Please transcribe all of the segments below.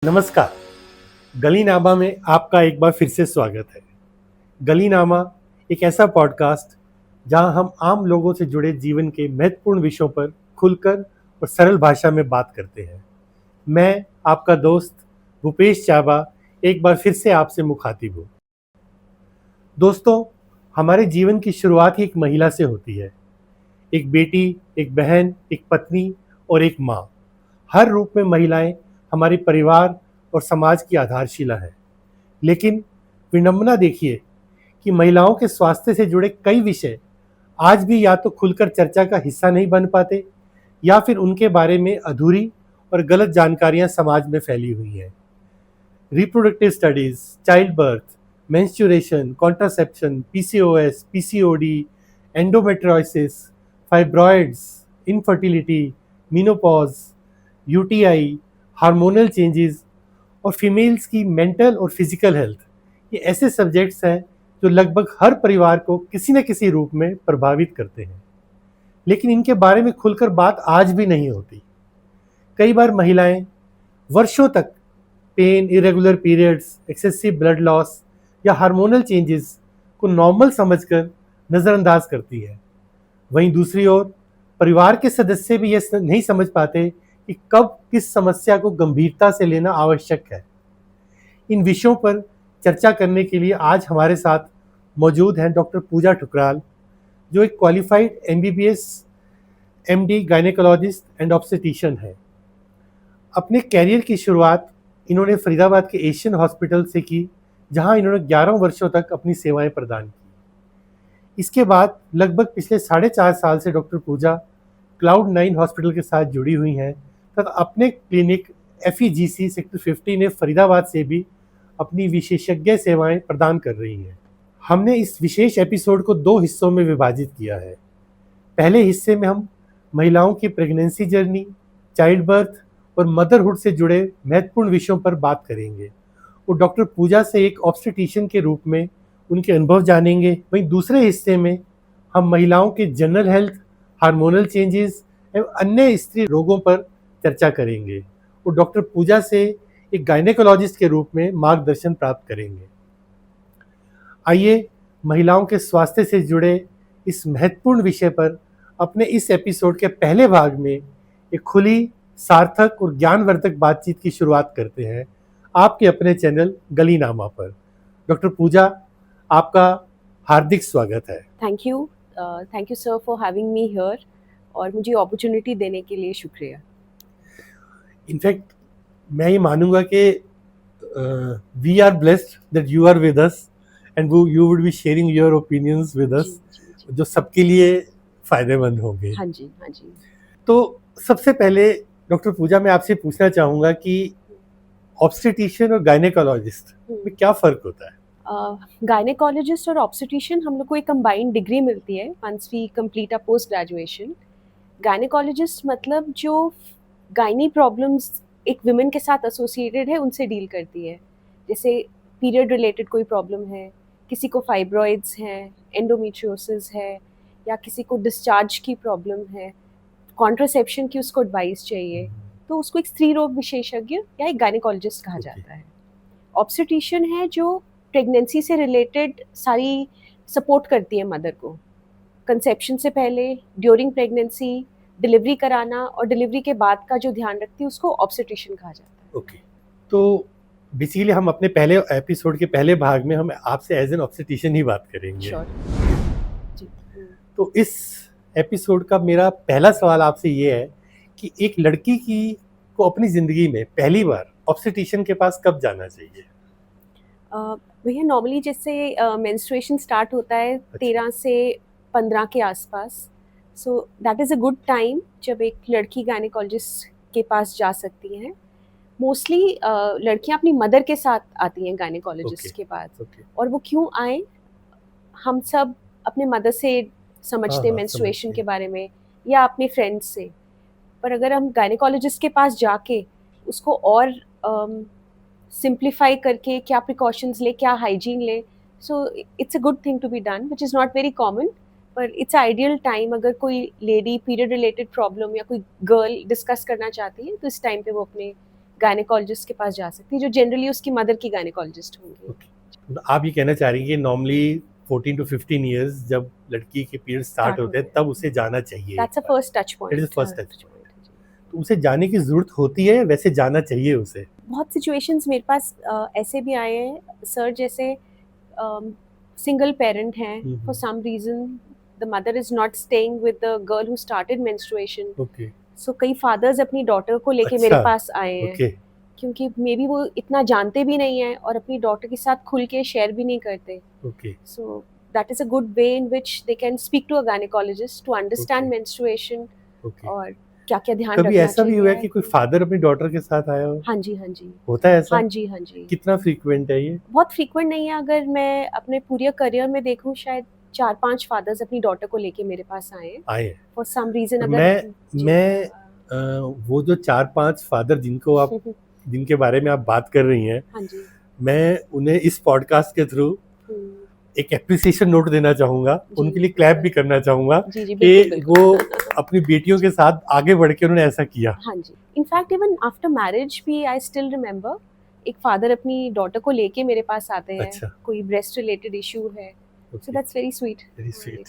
नमस्कार। गलीनामा में आपका एक बार फिर से स्वागत है। गलीनामा एक ऐसा पॉडकास्ट जहां हम आम लोगों से जुड़े जीवन के महत्वपूर्ण विषयों पर खुलकर और सरल भाषा में बात करते हैं। मैं आपका दोस्त भूपेश चाबा एक बार फिर से आपसे मुखातिब हूँ। दोस्तों, हमारे जीवन की शुरुआत ही एक महिला से होती है। एक बेटी, एक बहन, एक पत्नी और एक माँ। हर रूप में महिलाएं हमारे परिवार और समाज की आधारशिला है। लेकिन विडंबना देखिए कि महिलाओं के स्वास्थ्य से जुड़े कई विषय आज भी या तो खुलकर चर्चा का हिस्सा नहीं बन पाते या फिर उनके बारे में अधूरी और गलत जानकारियां समाज में फैली हुई हैं। Reproductive studies, child birth, menstruation, contraception, PCOS, PCOD, endometriosis, fibroids, infertility, menopause, UTI, hormonal changes और फीमेल्स की मेंटल और फिजिकल हेल्थ, ये ऐसे सब्जेक्ट्स हैं जो लगभग हर परिवार को किसी न किसी रूप में प्रभावित करते हैं। लेकिन इनके बारे में खुलकर बात आज भी नहीं होती। कई बार महिलाएं वर्षों तक pain, irregular periods, excessive blood loss या हार्मोनल चेंजेस को नॉर्मल समझकर नज़रअंदाज करती है। वहीं दूसरी ओर परिवार के सदस्य भी यह नहीं समझ पाते कि कब किस समस्या को गंभीरता से लेना आवश्यक है। इन विषयों पर चर्चा करने के लिए आज हमारे साथ मौजूद हैं डॉक्टर पूजा ठुकराल, जो एक qualified MBBS MD gynaecologist and obstetrician है। अपने कैरियर की शुरुआत इन्होंने फरीदाबाद के एशियन हॉस्पिटल से की, जहां इन्होंने 11 वर्षों तक अपनी सेवाएं प्रदान की। इसके बाद लगभग पिछले 4.5 साल से डॉक्टर पूजा क्लाउड9 हॉस्पिटल के साथ जुड़ी हुई हैं तथा अपने क्लिनिक FEGC सेक्टर 50 ने फरीदाबाद से भी अपनी विशेषज्ञ सेवाएं प्रदान कर रही हैं। हमने इस विशेष एपिसोड को 2 हिस्सों में विभाजित किया है। पहले हिस्से में हम महिलाओं की प्रेगनेंसी जर्नी, चाइल्ड बर्थ और मदरहुड से जुड़े महत्वपूर्ण विषयों पर बात करेंगे और डॉक्टर पूजा से एक ऑब्स्टेट्रिशियन के रूप में उनके अनुभव जानेंगे। वहीं दूसरे हिस्से में हम महिलाओं के जनरल हेल्थ, हार्मोनल चेंजेस एवं अन्य स्त्री रोगों पर चर्चा करेंगे और डॉक्टर पूजा से एक गायनेकोलॉजिस्ट के रूप में मार्गदर्शन प्राप्त करेंगे। आइए महिलाओं के स्वास्थ्य से जुड़े इस महत्वपूर्ण विषय पर अपने इस एपिसोड के पहले भाग में एक खुली, सार्थक और ज्ञानवर्धक बातचीत की शुरुआत करते हैं आपके अपने चैनल गलीनामा पर। डॉक्टर पूजा, आपका हार्दिक स्वागत है। Thank you sir for having me here और मुझे अपॉर्चुनिटी देने के लिए शुक्रिया। इनफैक्ट मैं ये मानूंगा कि we are blessed that you are with us and you would be sharing your opinions with us, जो सबके लिए फायदेमंद होंगे। हाँ जी, हाँ जी। तो सबसे पहले डॉक्टर पूजा, मैं आपसे पूछना चाहूँगा कि ऑब्स्टेट्रिशियन और गायनेकोलॉजिस्ट में क्या फ़र्क होता है? गायनेकोलॉजिस्ट और ऑब्स्टेट्रिशियन हम लोग को एक कंबाइंड डिग्री मिलती है once we complete a post graduation. Gynaecologist मतलब जो गायनी प्रॉब्लम्स एक विमेन के साथ एसोसिएटेड है उनसे डील करती है। जैसे पीरियड रिलेटेड कोई प्रॉब्लम है, किसी को फाइब्रॉइड्स हैं, एंडोमेट्रियोसिस है, या किसी को डिस्चार्ज की प्रॉब्लम है, कॉन्ट्रासेप्शन की उसको एडवाइस चाहिए, तो उसको एक स्त्री रोग विशेषज्ञ या एक गायनेकोलॉजिस्ट कहा जाता है। ऑब्स्टेट्रिशियन है जो प्रेगनेंसी से रिलेटेड सारी सपोर्ट करती है मदर को, कंसेप्शन से पहले, ड्यूरिंग प्रेगनेंसी, डिलीवरी कराना और डिलीवरी के बाद का जो ध्यान रखती है उसको ऑब्स्टेट्रिशियन कहा जाता है। ओके, तो बेसिकली हम अपने पहले एपिसोड के पहले भाग में हम आपसे एज एन ऑब्स्टेट्रिशियन ही बात करेंगे। Sure. जी। तो इस एपिसोड का मेरा पहला सवाल आपसे ये है कि एक लड़की को अपनी ज़िंदगी में पहली बार ऑब्स्टेट्रिशियन के पास कब जाना चाहिए? भैया नॉर्मली जैसे मेंस्ट्रुएशन स्टार्ट होता है 13 से 15 के आसपास, so that is a good time जब एक लड़की गायनेकोलॉजिस्ट के पास जा सकती है। मोस्टली लड़कियां अपनी मदर के साथ आती हैं गायनेकोलॉजिस्ट के पास। और वो क्यों आए, हम सब अपने मदर से समझते हैं मेंस्ट्रुएशन के बारे में या अपने फ्रेंड्स से, पर अगर हम गायनेकोलॉजिस्ट के पास जाके उसको और सिंप्लीफाई करके क्या प्रिकॉशंस ले, क्या हाइजीन ले, so it's a good thing to be done which is not very common, पर इट्स आइडियल टाइम। अगर कोई लेडी पीरियड रिलेटेड प्रॉब्लम या कोई गर्ल डिस्कस करना चाहती है तो इस टाइम पे वो अपने गायनेकोलॉजिस्ट के पास जा सकती है, जो जनरली उसकी मदर की गायनेकोलॉजिस्ट होंगी। तो आप ये कहना चाह रही हैं कि नॉर्मली 14 to 15 इयर्स जब लड़की के पीरियड स्टार्ट होते हैं तब उसे जाना चाहिए। That's a first touch That is point. the first touch point. तो उसे जाने की जरूरत होती है, वैसे जाना चाहिए उसे? बहुत सिचुएशंस मेरे पास ऐसे भी आए हैं सर, जैसे सिंगल पेरेंट हैं, for some reason the mother is not staying with the girl who started menstruation. Okay, so कई फादर्स अपनी डॉटर को लेके अच्छा, मेरे पास आए हैं, ओके, क्योंकि मे बी वो इतना जानते भी नहीं है और अपनी डॉटर के साथ खुल के शेयर भी नहीं करते। Okay, so that is a good way in which they can speak to a gynaecologist to understand Okay. Menstruation okay. और क्या क्या ध्यान कभी रखना ऐसा भी चाहिए। हुआ है कि कोई फादर अपनी डॉटर के साथ आया हो? हाँ जी, हाँ जी, होता है ऐसा? हाँ जी, हाँ जी। कितना फ्रीक्वेंट है ये? बहुत फ्रीक्वेंट नहीं है, अगर मैं अपने पूरे करियर में देखूं शायद 4-5 फादर्स अपनी डॉटर को लेके मेरे पास आए हैं आए हैं। For some reason. तो अगर मैं वो जो 4-5 फादर जिनके बारे में आप बात कर रही हैं, हाँ जी, मैं उन्हें इस पॉडकास्ट के थ्रू हम्म, एक एप्रिसिएशन नोट देना चाहूंगा, जी। उनके लिए क्लैप भी करना चाहूंगा जी जी, कि बिल्कुल बिल्कुल। वो अपनी बेटियों के साथ आगे बढ़ के उन्होंने ऐसा किया। हाँ जी, इनफैक्ट इवन आफ्टर मैरिज भी आई स्टिल रिमेम्बर एक फादर अपनी डॉटर को लेके मेरे पास आते हैं। अच्छा। कोई ब्रेस्ट रिलेटेड इशू है, so that's very sweet. Very sweet.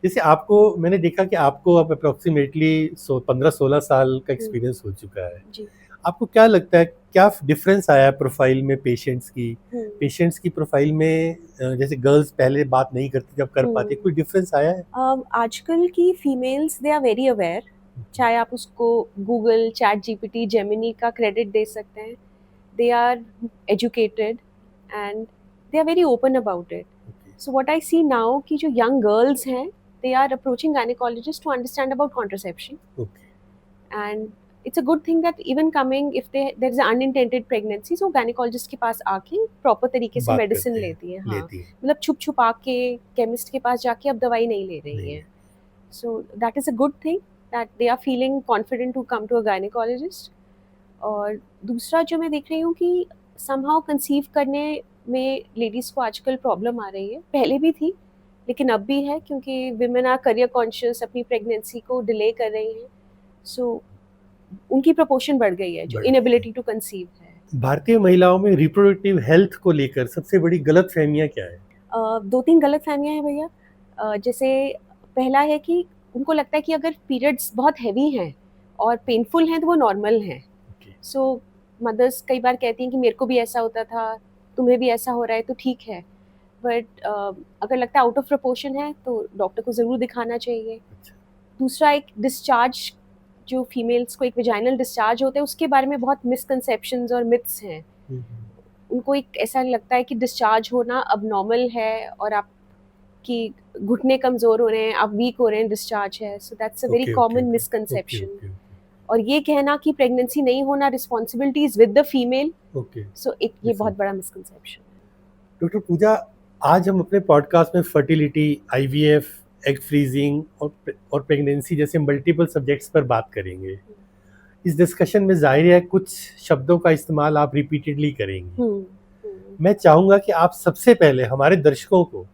जैसे आपको मैंने देखा कि आपको अब अप्रोक्सीमेटली 15-16 साल का एक्सपीरियंस हो चुका है। जी। आपको क्या लगता है, क्या डिफरेंस आया प्रोफाइल में पेशेंट्स की प्रोफाइल में? जैसे गर्ल्स पहले बात नहीं करती, जब कर पाती, कोई डिफरेंस आया है? आजकल की females they are very aware, चाहे आप उसको गूगल, चैट जीपीटी, जेमिनी का क्रेडिट दे सकते हैं। They are educated and they are very open about it. So what I see now कि जो यंग गर्ल्स हैं, they are approaching gynaecologist to understand about contraception, and it's a good thing that even coming if there is unintended pregnancy, so gynaecologist के पास आके proper तरीके से बात medicine करते हैं, लेती है। हाँ, लेती है। मतलब छुप छुपा के केमिस्ट के पास जाके अब दवाई नहीं ले रही नहीं। हैं। So that is a good thing that they are feeling confident to come to a gynaecologist. और दूसरा जो मैं देख रही हूँ कि समहाउ कंसीव करने में लेडीज़ को आजकल प्रॉब्लम आ रही है, पहले भी थी लेकिन अब भी है, क्योंकि विमेन आर करियर कॉन्शियस, अपनी प्रेगनेंसी को डिले कर रही हैं। सो उनकी प्रपोर्शन बढ़ गई है जो बढ़ गई है। इनएबिलिटी टू कंसीव है। भारतीय महिलाओं में रिप्रोडक्टिव हेल्थ को लेकर सबसे बड़ी गलतफहमियां क्या है? 2-3 गलतफहमियां हैं भैया। जैसे पहला है कि उनको लगता है कि अगर पीरियड्स बहुत हैवी हैं और पेनफुल हैं तो वो नॉर्मल हैं। सो मदर्स कई बार कहती हैं कि मेरे को भी ऐसा होता था, तुम्हें भी ऐसा हो रहा है तो ठीक है। बट अगर लगता है आउट ऑफ प्रपोर्शन है तो डॉक्टर को ज़रूर दिखाना चाहिए। दूसरा, एक डिस्चार्ज, जो फीमेल्स को एक वेजाइनल डिस्चार्ज होता है, उसके बारे में बहुत मिसकंसेप्शंस और मिथ्स हैं। उनको एक ऐसा लगता है कि डिस्चार्ज होना अब नॉर्मल है और आपकी घुटने कमज़ोर हो रहे हैं, आप वीक हो रहे हैं, डिस्चार्ज है। So that's a very common misconception. और ये कहना कि प्रेगनेंसी नहीं होना responsibility is with the female, so एक ये बहुत बड़ा मिसकंसेप्शन है। डॉक्टर पूजा, आज हम अपने पॉडकास्ट में फर्टिलिटी, आईवीएफ, एग फ्रीजिंग और प्रेगनेंसी जैसे मल्टीपल सब्जेक्ट्स पर बात करेंगे। इस डिस्कशन में जाहिर है कुछ शब्दों का इस्तेमाल आप रिपीटेडली करेंगी। मैं चाहूंगा कि आप सबसे पहले हमारे दर्शकों को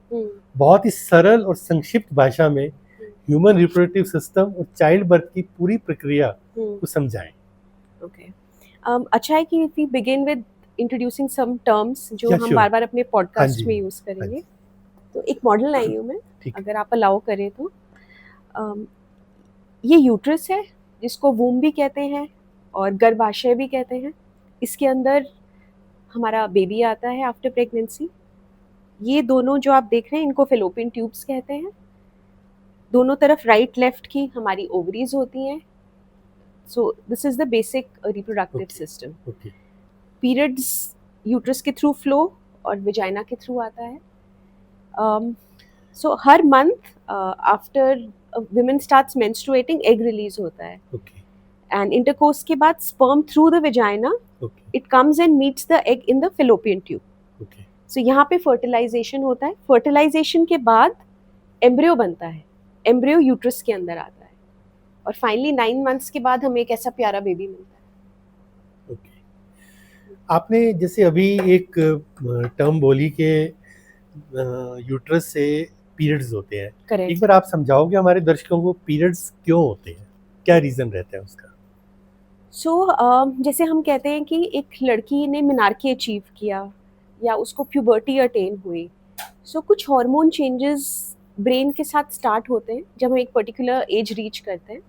बहुत ही सरल और संक्षिप्त भाषा में ह्यूमन रिप्रोडक्टिव सिस्टम और चाइल्ड बर्थ की पूरी प्रक्रिया को समझाएं। ओके, अच्छा है कि we begin with introducing some terms जो Yeah, हम sure. बार-बार अपने हाँ पॉडकास्ट जी, में यूज हाँ करेंगे। जी। तो एक मॉडल लाई हूँ मैं, ठीक है। अगर आप अलाउ करें तो। ये यूट्रस है, जिसको वूम भी कहते हैं और गर्भाशय भी कहते हैं। इसके अंदर हमारा बेबी आता है आफ्टर प्रेगनेंसी। ये दोनों जो आप देख रहे हैं, इनको फेलोपियन ट्यूब्स कहते हैं। दोनों तरफ राइट लेफ्ट की हमारी ओवरीज होती हैं। So this is the basic reproductive system. Periods uterus के थ्रू फ्लो और विजाइना के थ्रू आता है। सो हर month after women starts menstruating, egg release होता है, and intercourse के बाद sperm through the vagina, it comes and meets the egg in the fallopian tube. So यहाँ पे fertilization होता है। fertilization के बाद embryo बनता है, embryo uterus के अंदर आता है और finally 9 months के बाद हमें एक ऐसा प्यारा बेबी मिलता है। आपने जैसे अभी एक टर्म बोली कि यूट्रस से पीरियड्स होते हैं। Correct. एक बार आप समझाओगे हमारे दर्शकों को पीरियड्स क्यों होते हैं, क्या रीजन रहता है उसका? जैसे हम कहते हैं कि एक लड़की ने मिनार्की अचीव किया या उसको प्यूबर्टी अटेन हुई, कुछ हार्मोन चेंजेस ब्रेन के साथ स्टार्ट होते हैं जब हम एक पर्टिकुलर एज रीच करते हैं,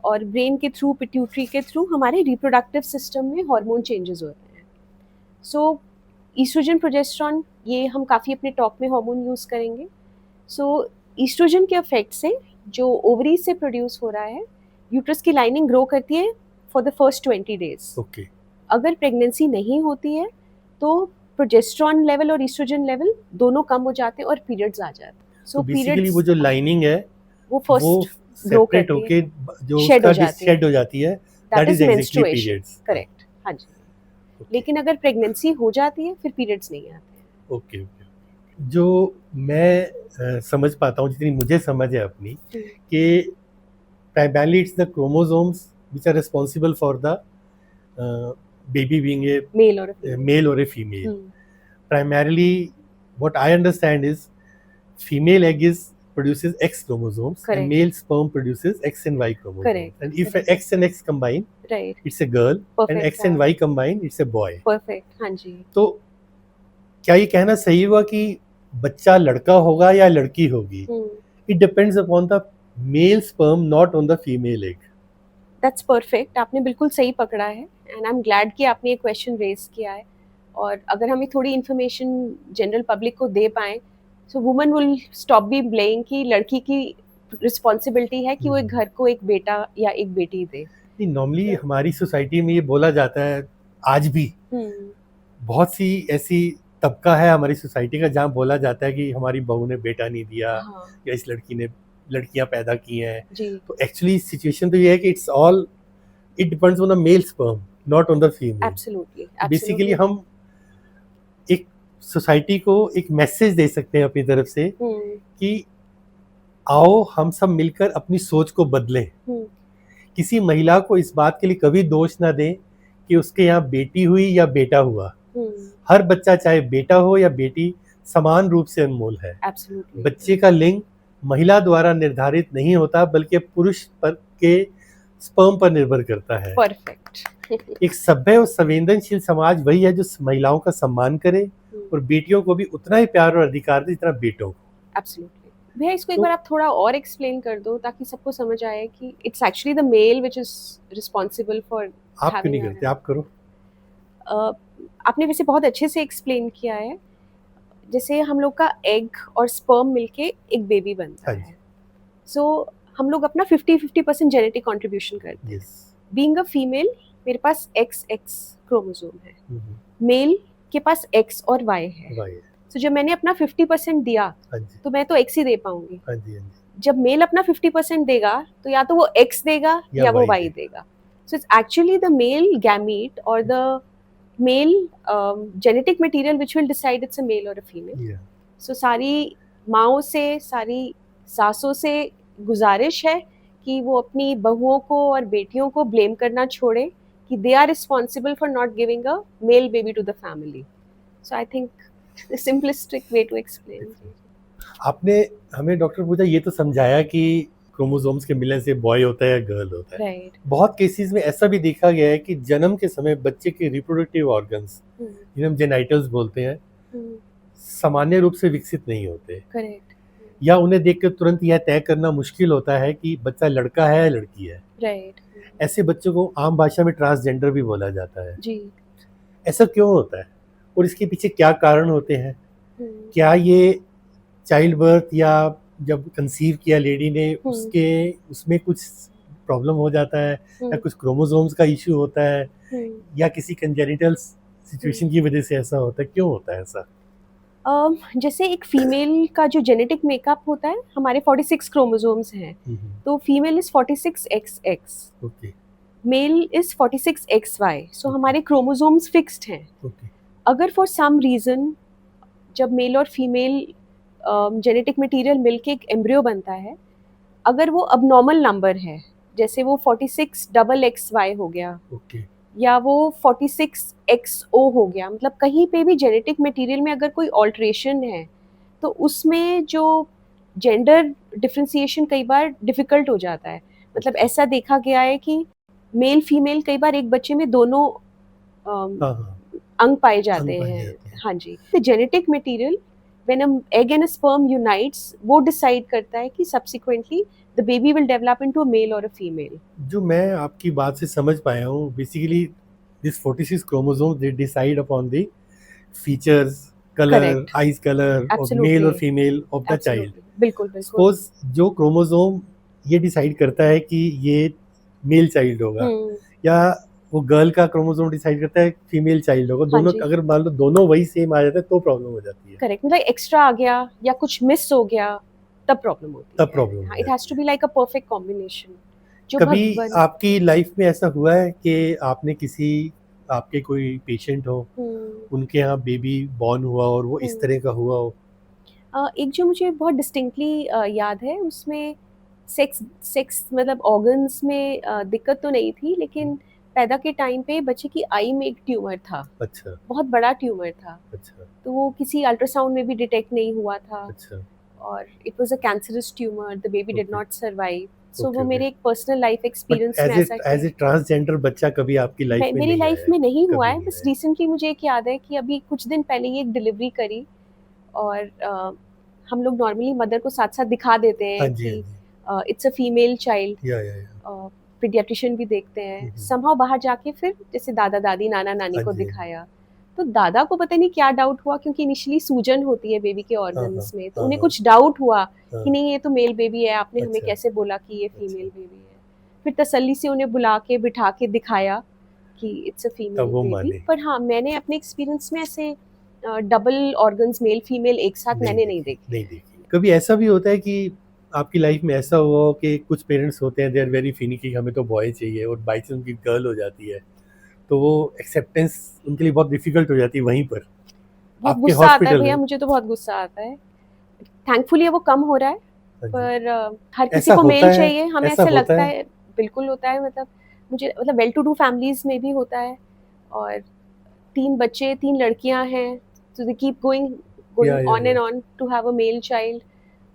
और ब्रेन के थ्रू, पिट्यूटरी के थ्रू हमारे रिप्रोडक्टिव सिस्टम में हार्मोन चेंजेस होते हैं। ईस्ट्रोजन, प्रोजेस्टेरॉन, ये हम काफ़ी अपने टॉक में हार्मोन यूज़ करेंगे। ईस्ट्रोजन के इफेक्ट से जो ओवरी से प्रोड्यूस हो रहा है, यूट्रस की लाइनिंग ग्रो करती है for the first 20 days. Okay. अगर प्रेगनेंसी नहीं होती है तो प्रोजेस्टेरॉन लेवल और ईस्ट्रोजन लेवल दोनों कम हो जाते हैं और पीरियड्स आ जाते हैं। तो बेसिकली वो जो लाइनिंग है वो वो फर्स्ट ग्रो सेपरेट करती है, होके जो शेड उसका हो जाती है, शेड हो जाती है, that that is is exactly menstruation. Periods. Correct, हाँ जी। लेकिन अगर प्रेगनेंसी हो जाती है फिर पीरियड्स नहीं आते। Okay okay. जो मैं समझ पाता हूँ, जितनी मुझे समझ है अपनी, कि primarily it's the chromosomes which are responsible for the baby being a male और female. male or a female. Hmm, Primarily, what I understand is female egg produces X chromosomes Correct. and male sperm produces X and Y chromosomes. Correct. And if Correct. X and X combine, right, it's a girl, Perfect, and X and Y combine, it's a boy. perfect, हाँ जी। तो क्या ये कहना सही हुआ कि बच्चा लड़का होगा या लड़की होगी? It depends upon the male sperm, not on the female egg. That's perfect, आपने बिल्कुल सही पकड़ा है, एंड आई एम ग्लैड कि आपने ये क्वेश्चन रेज किया है। और अगर हमें थोड़ी इन्फॉर्मेशन जनरल पब्लिक को दे पाएँ, so woman will stop be blaming कि लड़की की रिस्पॉन्सिबिलिटी है कि वो एक घर को एक बेटा या एक बेटी दे। नहीं, नॉर्मली हमारी सोसाइटी में ये बोला जाता है आज भी। बहुत सी ऐसी तबका है हमारी सोसाइटी का जहाँ बोला जाता है कि हमारी बहू ने बेटा नहीं दिया, या इस लड़की ने लड़कियां पैदा की हैं। तो एक्चुअली सिचुएशन तो ये है कि it depends on the mail sperm, not on the female. Absolutely, basically हम एक सोसाइटी को एक मैसेज दे सकते हैं अपनी तरफ से कि आओ हम सब मिलकर अपनी सोच को बदलें। किसी महिला को इस बात के लिए कभी दोष ना दें कि उसके यहाँ बेटी हुई या बेटा हुआ। हर बच्चा, चाहे बेटा हो या बेटी, समान रूप से अनमोल है। Absolutely. बच्चे का लिंग महिला द्वारा निर्धारित नहीं होता, बल्कि पुरुष पर के स्पर्म पर निर्भर करता है। परफेक्ट। एक सभ्य और संवेदनशील समाज वही है जो महिलाओं का सम्मान करे और बेटियों को भी उतना ही प्यार और अधिकार दे जितना बेटों को। एब्सोल्युटली। भैया, इसको एक बार आप थोड़ा और एक्सप्लेन कर दो ताकि सबको समझ आए कि it's actually the male which is responsible for. आप क्यों नहीं करते? आप करो। आपने वैसे बहुत अच्छे से एक्सप्लेन किया है। जैसे हम लोग का एग और स्पर्म मिलके एक बेबी बनता है, सो हम लोग अपना 50-50% जेनेटिक कंट्रीब्यूशन करते हैं। बीइंग अ फीमेल, मेरे पास XX क्रोमोसोम है, मेल के पास X और Y है। तो जब मैंने अपना 50% दिया तो मैं तो X ही दे पाऊंगी। जब मेल अपना 50% देगा तो या तो वो X देगा या वो Y देगा। So it's actually the male gamete और the male genetic material which will decide it's a male और अ फीमेल। सो सारी माओं से, सारी सासों से गुजारिश है कि वो अपनी बहुओं को और बेटियों को ब्लेम करना छोड़े कि they are responsible for not giving a male baby to the family. So I think the simplistic way to explain. आपने हमें डॉक्टर पूजा ये तो समझाया कि क्रोमोसोम्स के मिलने से बॉय होता है या गर्ल होता है। बहुत केसेस में ऐसा भी देखा गया है कि जन्म के समय बच्चे के रिप्रोडक्टिव ऑर्गन्स, जिन्हें हम जेनाइटल्स बोलते हैं, सामान्य रूप से विकसित नहीं होते। करेक्ट। या उन्हें देखकर तुरंत यह तय करना मुश्किल होता है कि बच्चा लड़का है या लड़की है। राइट। ऐसे बच्चों को आम भाषा में ट्रांसजेंडर भी बोला जाता है। जी। ऐसा क्यों होता है और इसके पीछे क्या कारण होते हैं? क्या ये चाइल्ड बर्थ या जब कंसीव किया लेडी ने उसमें कुछ प्रॉब्लम हो जाता है, या कुछ क्रोमोसोम्स का इश्यू होता है, या किसी कंजेनिटल सिचुएशन की वजह से ऐसा होता है? क्यों होता है ऐसा? जैसे एक फीमेल का जो जेनेटिक मेकअप होता है, हमारे 46 क्रोमोसोम्स हैं, तो female is 46XX, okay, male is 46XY। So हमारे क्रोमोसोम्स फिक्स्ड हैं। अगर फॉर सम रीजन जब मेल और फीमेल जेनेटिक मटेरियल मिलके एक एम्ब्रियो बनता है, अगर वो अबनॉर्मल नंबर है, जैसे वो 46XXY हो गया, या वो 46XO हो गया, मतलब कहीं पे भी जेनेटिक मटेरियल में अगर कोई ऑल्ट्रेशन है तो उसमें जो जेंडर डिफरेंशिएशन कई बार डिफिकल्ट हो जाता है। मतलब ऐसा देखा गया है कि मेल फीमेल कई बार एक बच्चे में दोनों अम, हाँ हाँ, अंग पाए अंग जाते पाए हैं। जाते हैं। हाँ जी, the genetic material when egg and sperm unites वो डिसाइड करता है कि subsequently the baby will develop into a male और अ फीमेल। जो मैं आपकी बात से समझ पाया हूँ, basically this 46 chromosome they decide upon the features, colour, correct, eyes colour of male absolutely, और female of the child. Absolutely, बिल्कुल, बिल्कुल। सपोज जो क्रोमोसोम ये डिसाइड करता है कि ये मेल चाइल्ड होगा, हुँ, या वो गर्ल का क्रोमोसोम डिसाइड करता है फीमेल चाइल्ड होगा, हाँ दोनों जी, अगर मान लो दोनों वही सेम आ जाता है तो प्रॉब्लम हो जाती है। करेक्ट, मतलब एक्स्ट्रा आ गया या कुछ मिस हो गया, तब प्रॉब्लम होती तब है। प्रॉब्लम हो हाँ, इट हैज़ जाती टू है। Be like a perfect combination जो कभी भगवन। आपकी लाइफ में ऐसा हुआ है कि आपने किसी, आपके कोई पेशेंट हो, हुँ, उनके यहाँ बेबी बॉर्न हुआ और वो इस हुँ। तरह का हुआ हो? एक जो मुझे बहुत डिस्टिंक्टली याद है उसमें सेक्स सेक्स मतलब ऑर्गन्स में दिक्कत तो नहीं थी, लेकिन पैदा के टाइम पे बच्चे की आई में एक ट्यूमर था, अच्छा बहुत बड़ा ट्यूमर था। अच्छा तो वो किसी अल्ट्रासाउंड में भी डिटेक्ट नहीं हुआ था अच्छा। और it was a cancerous tumour, the baby did okay not survive. So okay वो ओके। मेरे एक पर्सनल लाइफ बट एक्सपीरियंस में एज ए ऐसा एज कि ए ट्रांसजेंडर बच्चा कभी आपकी लाइफ में मेरी नहीं लाइफ आया है? में नहीं हुआ कभी है, नहीं बस आया है? रिसेंटली मुझे एक याद है कि अभी कुछ दिन पहले ही एक डिलीवरी करी और हम लोग नॉर्मली मदर को साथ-साथ दिखा देते हाँ हैं जी हाँ कि जी। It's a female child. या पीडियाट्रिशियन भी देखते हैं। हम्म, समहाउ बाहर जाके फिर जैसे दादा-दादी, नाना-नानी हाँ को जी हाँ जी। दिखाया, तो दादा को पता नहीं क्या डाउट हुआ क्योंकि इनिशियली सूजन होती है बेबी के हाँ हाँ ऑर्गन्स में, तो हाँ उन्हें हाँ कुछ डाउट हुआ कि हाँ। नहीं ये तो मेल बेबी है, आपने हमें अच्छा कैसे बोला कि ये अच्छा। फीमेल बेबी है। फिर तसल्ली से उन्हें बुला के बिठा के दिखाया कि इट्स अ तब फीमेल वो बेबी। माने। पर हाँ, मैंने अपने एक्सपीरियंस में ऐसे डबल ऑर्गन्स मेल फीमेल एक साथ नहीं मैंने नहीं देखी देखे नहीं हैं। देखी। कभी ऐसा भी होता है कि आपकी लाइफ में ऐसा हुआ हो कि कुछ पेरेंट्स होते हैं, दे आर वेरी फिनिकी, हमें तो बॉय चाहिए, और बाई चांस उनकी गर्ल हो जाती है, तो वो एक्सेप्टेंस उनके लिए बहुत डिफिकल्ट हो जाती है वहीं पर बहुत आपके गुस्सा आता है हॉस्पिटल भैया, में। मुझे तो बहुत गुस्सा आता है। थैंकफुली वो कम हो रहा है। हाँ जी। पर हर किसी ऐसा को होता मेल है, चाहिए, हमें ऐसा ऐसे होता लगता है। है। बिल्कुल होता है, मतलब मुझे मतलब वेल टू डू फैमिलीज़ में भी होता है और 3 बच्चे, 3 लड़कियाँ हैं, so they keep going going on या and on to have a male child.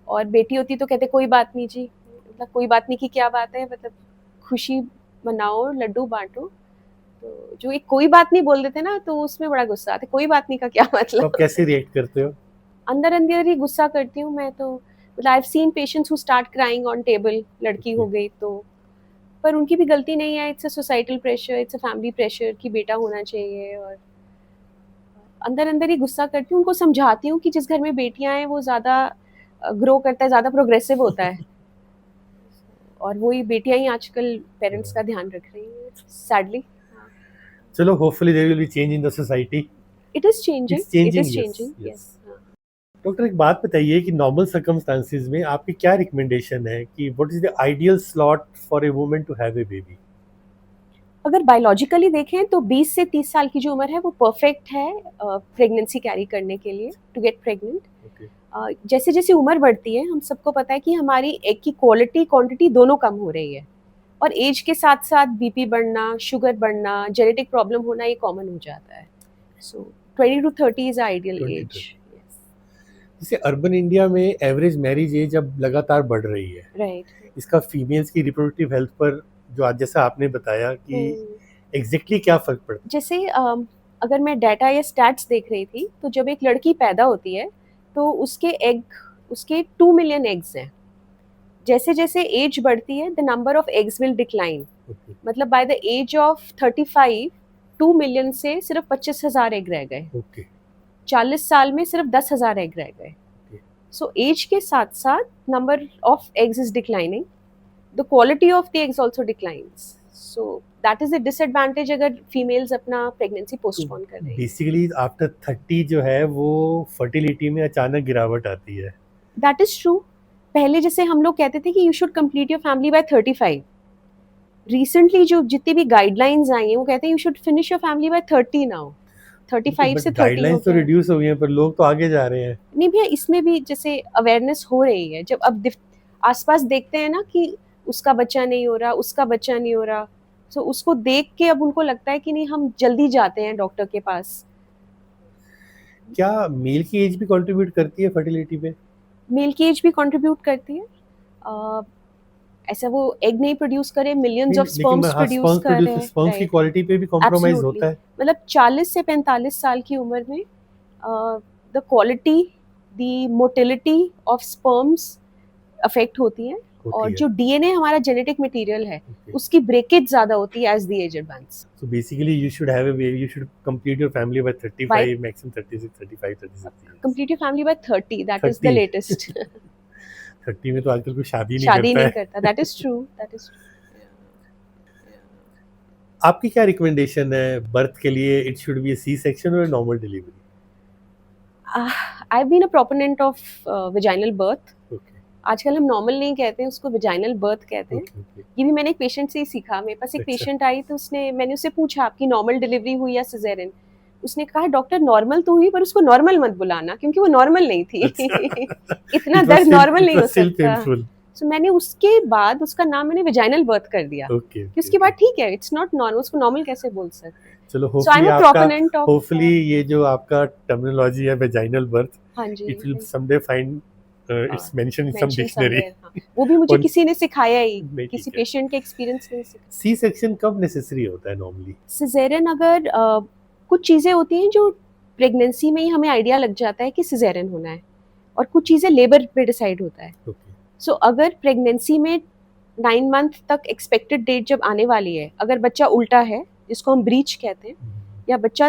और बेटी होती तो कहते कोई बात नहीं जी, मतलब कोई बात नहीं की क्या बात है, मतलब खुशी मनाओ, लड्डू बाँटो। तो जो एक कोई बात नहीं बोल देते ना, तो उसमें बड़ा गुस्सा आता है, कोई बात नहीं का क्या तो आप मतलब? कैसे रिएक्ट करते हो? अंदर-अंदर ही गुस्सा करती हूँ मैं तो। मतलब I have seen patients who start crying on table, लड़की ओके। हो गई तो। पर उनकी भी गलती नहीं है, it's a societal pressure, it's a family pressure कि बेटा होना चाहिए। और अंदर-अंदर ही गुस्सा करती हूँ, उनको समझाती हूँ कि जिस घर में बेटियाँ हैं वो ज़्यादा ग्रो करता है, ज़्यादा प्रोग्रेसिव होता है। और वही बेटियाँ ही आजकल पेरेंट्स का ध्यान रख रही हैं, सैडली। हाँ, चलो, hopefully there will be change in the society. It is changing, it's it changing, is yes changing, yes. Yes, हाँ। डॉक्टर, एक बात बताइए कि नॉर्मल सर्कमस्टांसिस में आपकी क्या रिकमेंडेशन है कि what is the ideal slot for a woman to have a baby? अगर बायोलॉजिकली देखें तो 20 से 30 साल की जो उम्र है वो परफेक्ट है प्रेगनेंसी कैरी करने के लिए, टू गेट प्रेग्नेंट। ओके। जैसे जैसे उम्र बढ़ती है हम सबको पता है कि हमारी एग की क्वालिटी क्वांटिटी दोनों कम हो रही है, और एज के साथ साथ बीपी बढ़ना, शुगर बढ़ना, जेनेटिक प्रॉब्लम होना ये कॉमन हो जाता है। सो 20 टू 30 इज आइडियल 20 एज। जैसे अर्बन इंडिया में एवरेज मैरिज एज अब लगातार बढ़ रही है, राइट। इसका फीमेल्स की रिप्रोडक्टिव हेल्थ पर, जो आज जैसा आपने बताया कि एग्जैक्टली क्या फर्क पड़ता जैसे अगर मैं डाटा या स्टैट्स देख रही थी तो जब एक लड़की पैदा होती है तो उसके 2 मिलियन एग्स हैं। जैसे जैसे एज बढ़ती है the number of eggs will decline. है? ओके मतलब by the age of 35 2 million से सिर्फ 25,000 एग रह गए। ओके 40 साल में सिर्फ 10,000 एग रह गए। ओके। सो एज के साथ साथ number of eggs is declining, the quality of the eggs also declines. So that is a disadvantage अगर फीमेल्स अपना प्रेगनेंसी तो पोस्टपोन कर रही हैं। बेसिकली आफ्टर 30 जो है वो फर्टिलिटी में अचानक गिरावट आती है। That is true. पहले जैसे हम लोग कहते थे कि you should complete your family by 35, recently जो जितनी भी गाइडलाइंस आई हैं वो कहते हैं you should finish your family by 30 now. 35 but से 30 हो गाइडलाइंस तो गया है। रिड्यूस हो गई हैं, पर लोग तो आगे जा रहे हैं। नहीं भैया, इसमें भी जैसे अवेयरनेस हो रही है, जब अब आसपास देखते हैं ना कि उसका बच्चा नहीं हो रहा, उसका बच्चा नहीं हो रहा, तो उसको देख के अब उनको लगता है कि नहीं हम जल्दी जाते हैं डॉक्टर के पास। क्या मेल की एज भी कंट्रीब्यूट करती है फर्टिलिटी पे? मेल की एज भी कंट्रीब्यूट करती है। ऐसा वो एग नहीं प्रोड्यूस करे, मिलियंस ऑफ लेकिन स्पर्म्स प्रोड्यूस स्पर्म्स करे, प्रोड्यूस, स्पर्म्स की राइट, क्वालिटी पे भी कॉम्प्रोमाइज एब्सोल्युटली। होता है। मतलब 40 से 45 साल की उम्र में the quality, the motility of sperms affect होती है, और होती है। जो डीएनए हमारा जेनेटिक मटेरियल है Okay. उसकी ब्रेकेज ज्यादा होती है as the age advance. So basically you should have a baby, you should complete your family by 35, maximum 36, 35, 36 years. Complete your family by 30, that is the 30 latest. 30 में तो आजकल कोई शादी नहीं शादी करता नहीं है। करता, that is true, that is आपकी क्या रिकमेंडेशन है बर्थ के लिए? It should be C section और normal delivery? I have been a proponent of vaginal birth. Okay आजकल हम नॉर्मल नहीं कहते हैं, उसको वेजाइनल बर्थ कहते हैं। Okay okay. ये भी मैंने एक पेशेंट से ही सीखा। मेरे पास एक अच्छा। पेशेंट आई तो मैंने उससे पूछा आपकी नॉर्मल डिलीवरी हुई या सिजेरियन? उसने कहा डॉक्टर नॉर्मल तो हुई, पर उसको नॉर्मल मत बुलाना क्योंकि वो नॉर्मल नहीं थी। इतना दर्द नॉर्मल नहीं हो सकता। सो मैंने उसके बाद उसका नाम मैंने वेजाइनल बर्थ कर दिया। ओके कि उसके बाद ठीक है, इट्स नॉट नॉर्मल, उसको नॉर्मल कैसे बोल सकते हैं? चलो So I'm a proponent of hopefully ये जो आपका टर्मिनोलॉजी है वेजाइनल बर्थ, हाँ जी, it will someday find it's mention in some mention dictionary. somewhere, हाँ। वो भी मुझे और- किसी ने सिखाया ही, नहीं, किसी ठीक है। पेशेंट के एक्सपीरियंस ने सिखाया। सी सेक्शन कब नेसेसरी होता है नॉर्मली? सिजेरियन अगर कुछ चीज़ें होती हैं जो प्रेगनेंसी में ही हमें आइडिया लग जाता है कि सिजेरियन होना है, और कुछ चीज़ें लेबर पे डिसाइड होता है। ओके सो अगर प्रेगनेंसी में 9 मंथ तक एक्सपेक्टेड डेट जब आने वाली है, अगर बच्चा उल्टा है जिसको हम ब्रीच कहते हैं, या बच्चा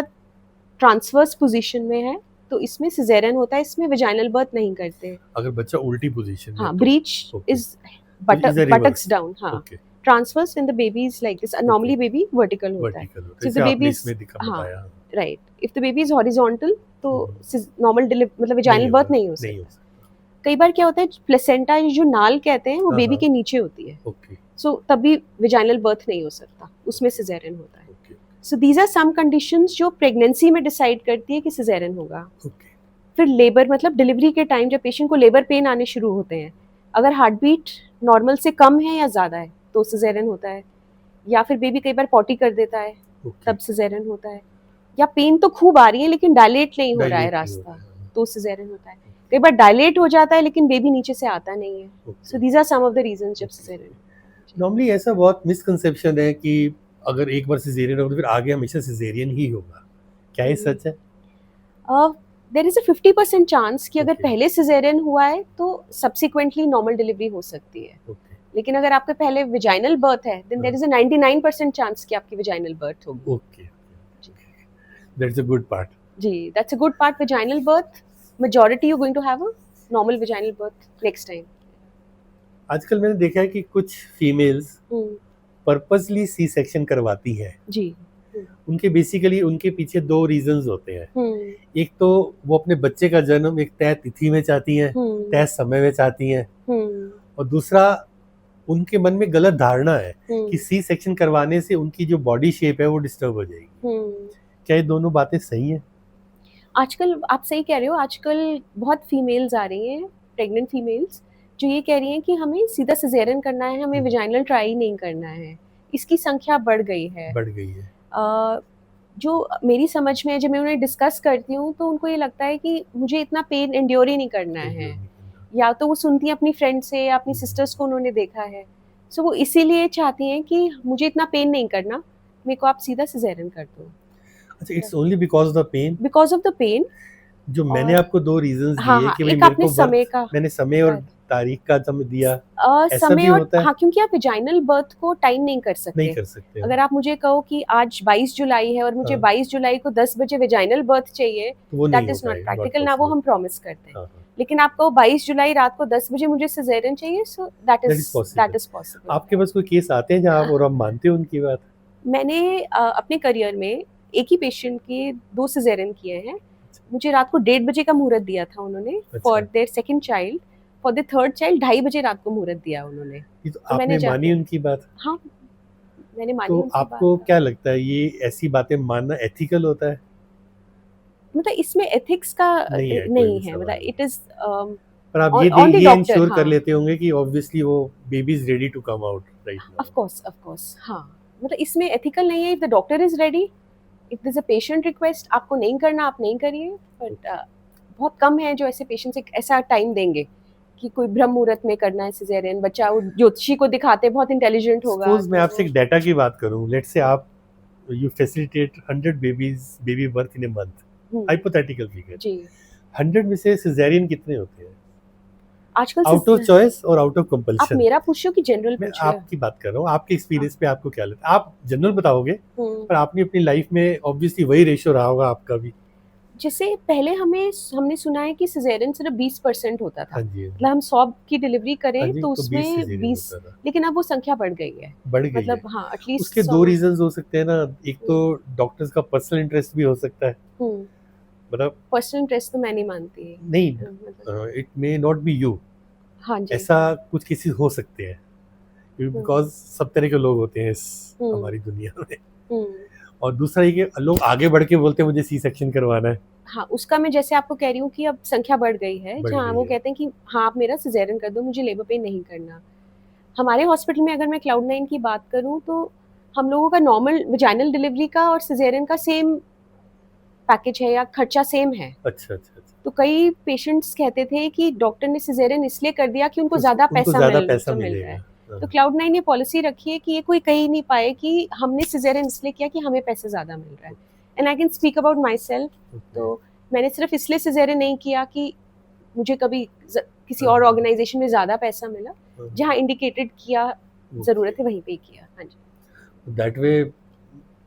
ट्रांसवर्स पोजीशन में है, तो इसमें सिजेरियन होता है, इसमें वेजाइनल बर्थ नहीं करते। अगर बच्चा उल्टी पोजीशन में हाँ, तो- breach okay. Is is a reverse. buttocks down, हाँ। Okay transverse when the baby is like this, normally baby vertical होता है, वर्टिकल होता So है, the जैसे आपने baby is- इसमें दिखा हाँ, बताया। Right. If the baby is horizontal तो हम्म। नॉर्मल मतलब वेजाइनल बर्थ नहीं हो नहीं सकता। कई बार क्या होता है, प्लेसेंटा जो नाल कहते हैं वो हाँ, बेबी हाँ। के नीचे होती है, ओके सो तभी वेजाइनल बर्थ नहीं हो सकता, उसमें सिजेरियन होता है। Okay so these are some conditions जो प्रेगनेंसी में डिसाइड करती है कि सिजेरियन होगा। ओके फिर लेबर मतलब डिलीवरी के टाइम जब पेशेंट को लेबर पेन आने शुरू होते हैं, अगर हार्ट बीट नॉर्मल से कम है या ज़्यादा है तो सिजेरियन होता है, या फिर बेबी कई बार पॉटी कर देता है ओके तब सिजेरियन होता है, या पेन तो खूब आ रही है लेकिन डायलेट नहीं हो रहा है Dilate नहीं रास्ता, होता है। तो सिजेरियन होता है। कई बार डायलेट हो जाता है लेकिन बेबी नीचे से आता नहीं है, okay. So these are some of the reasons जब सिजेरियन। नॉर्मली ऐसा बहुत मिसकंसेप्शन है कि अगर एक बार सिजेरियन होगा तो फिर आगे हमेशा सिजेरियन ही होगा, क्या ये सच है? देयर इज अ 50% चांस कि अगर Okay. पहले सिजेरियन हुआ है तो सब्सिक्वेंटली नॉर्मल डिलीवरी हो सकती है, ओके लेकिन अगर आपके पहले विजाइनल बर्थ है then there is a 99% chance कि आपकी विजाइनल बर्थ होगी। Okay that's a good part. जी, that's a good part. Vaginal birth majority you going to have a normal vaginal birth next time. आजकल मैंने देखा है कि कुछ फीमेल्स पर्पसली सी सेक्शन करवाती हैं। जी। उनके बेसिकली उनके पीछे दो रीजंस होते हैं। एक तो वो अपने बच्चे का जन्म एक तय तिथि में चाहती हैं, तय समय में चाहती हैं, और दूसरा उनके मन में गलत धारणा है कि सी सेक्शन करवाने से उनकी जो बॉडी शेप है वो डिस्टर्ब हो जाएगी। क्या ये दोनों बातें सही हैं? आजकल आप सही कह रहे हो, आजकल बहुत फीमेल्स आ रही हैं, प्रेग्नेंट फीमेल्स, जो ये कह रही हैं कि हमें सीधा सिजेरियन करना है, हमें विजाइनल ट्राई नहीं करना है। इसकी संख्या बढ़ गई है। बढ़ गई है। जो मेरी समझ में है, जब मैं उन्हें डिस्कस करती हूँ तो उनको ये लगता है कि मुझे इतना पेन एंड्योर ही नहीं करना है, या तो वो सुनती हैं अपनी फ्रेंड से या अपनी सिस्टर्स को उन्होंने देखा है, सो वो इसीलिए चाहती हैं कि मुझे इतना पेन नहीं करना, मेरे को आप सीधा सिजेरियन कर दो। अच्छा, it's only because of the pain? Because of the pain. जो मैंने आपको दो रीजंस हाँ, दिए हाँ, कि भाई एक मेरे आपने को समय का, मैंने समय और तारीख का समय दिया, ऐसा समय भी और होता है? हाँ, क्योंकि आप विजाइनल बर्थ को टाइम नहीं कर सकते। नहीं कर सकते। अगर आप मुझे कहो कि आज 22 जुलाई है और मुझे हाँ। 22 जुलाई को 10 बजे विजाइनल बर्थ चाहिए, तो वो दैट नहीं इज हो नॉट पाएगा, प्रैक्टिकल, ना वो हम प्रॉमिस करते हैं। हाँ, हाँ। लेकिन आप कहो 22 जुलाई रात को 10 बजे मुझे सिजेरियन चाहिए, सो दैट इज पॉसिबल। आपके पास कोई केस आते हैं जहाँ आप और आप मानते हो उनकी बात? मैंने अपने करियर में एक ही पेशेंट के 2 सिजेरियन किए हैं। मुझे रात को 1:30 बजे का मुहूर्त दिया था उन्होंने for their second child, for the third child 2:30 बजे रात को मुहूर्त दिया उन्होंने। ये तो आपने मानी उनकी बात? हाँ, मैंने मानी तो उनकी आपको बात। क्या लगता है ये ऐसी बातें मानना एथिकल होता है? मतलब इसमें एथिक्स का नहीं है, मतलब इट इज पर आप ये इंश्योर कर लेते होंगे कि ऑब्वियसली वो baby is ready to come out right now. Of course, हाँ, मतलब इसमें एथिकल नहीं है। If the doctor is ready, if there is a patient request, आपको नहीं करना आप नहीं करिए, बट बहुत कम है जो ऐसे पेशेंट्स एक ऐसा टाइम देंगे कि कोई ब्रह्म मुहूर्त में करना है सिजेरियन, बच्चा वो ज्योतिषी को दिखाते बहुत इंटेलिजेंट होगा। सपोज मैं तो आपसे एक डाटा की बात करूं, लेट्स से आप you facilitate 100 baby birth in a month, hmm, hypothetical figure, जी 100 में से सिजेरियन कितने होते हैं? आजकल आउट ऑफ चॉइस और आउट ऑफ आप कंपल्शन? मेरा पूछो कि जनरल मैं पूछ रहे हो? आपकी बात कर रहा हूँ, आपके एक्सपीरियंस पे आपको क्या लगता है? आप जनरल बताओगे, हम्म, पर आपने अपनी लाइफ में ऑब्वियसली वही रेशियो रहा होगा आपका भी। जैसे पहले हमने सुना है कि सिजेरियन सिर्फ 20% होता था, हाँ जी, हाँ मतलब हम 100 की डिलीवरी जी, करें हाँ जी, तो तो 20 उसमें सीजरियन 20, होता था, लेकिन अब वो संख्या बढ़ गई है। बढ़ गई है। मतलब हाँ, एटलीस्ट उसके दो रीजंस हो सकते हैं ना, एक तो डॉक्टर्स का पर्सनल इंटरेस्ट भी हो सकता है, मतलब पर्सनल इंटरेस्ट तो मैं नहीं मानती। नहीं, मतलब it may not be you, हाँ जी, ऐसा कुछ केसेस हो सकते हैं, बिकॉज सब तरह के लोग होते हैं इस हमारी दुनिया में। और दूसरा ये कि लोग आगे बढ़ के बोलते हैं मुझे सी सेक्शन करवाना है, हाँ उसका मैं जैसे आपको कह रही हूँ कि अब संख्या बढ़ गई है, बढ़ जहाँ गई वो है। कहते हैं कि हाँ आप मेरा सिजेरियन कर दो, मुझे लेबर पेन नहीं करना। हमारे हॉस्पिटल में अगर मैं क्लाउड9 की बात करूँ तो हम लोगों का नॉर्मल वजाइनल डिलीवरी का और सिजेरियन का सेम पैकेज है या खर्चा सेम है। अच्छा अच्छा अच्छा, तो कई पेशेंट्स कहते थे कि डॉक्टर ने सिजेरियन इसलिए कर दिया कि उनको ज्यादा उनको पैसा ज्यादा मिल पैसा मिल रहा मिलेगा। है। हाँ, तो क्लाउड9 ने पॉलिसी रखी है कि ये कोई कह ही नहीं पाए कि हमने सिजेरियन इसलिए किया कि हमें पैसे ज्यादा मिल रहा है। And I can speak about my self, okay, तो मैंने सिर्फ इसलिए सिजेरियन नहीं किया कि मुझे कभी किसी हाँ, और ऑर्गेनाइजेशन में ज्यादा पैसा मिला, हाँ, जहाँ इंडिकेटेड किया जरूरत है वहीं पे किया। हाँ जी, दैट वे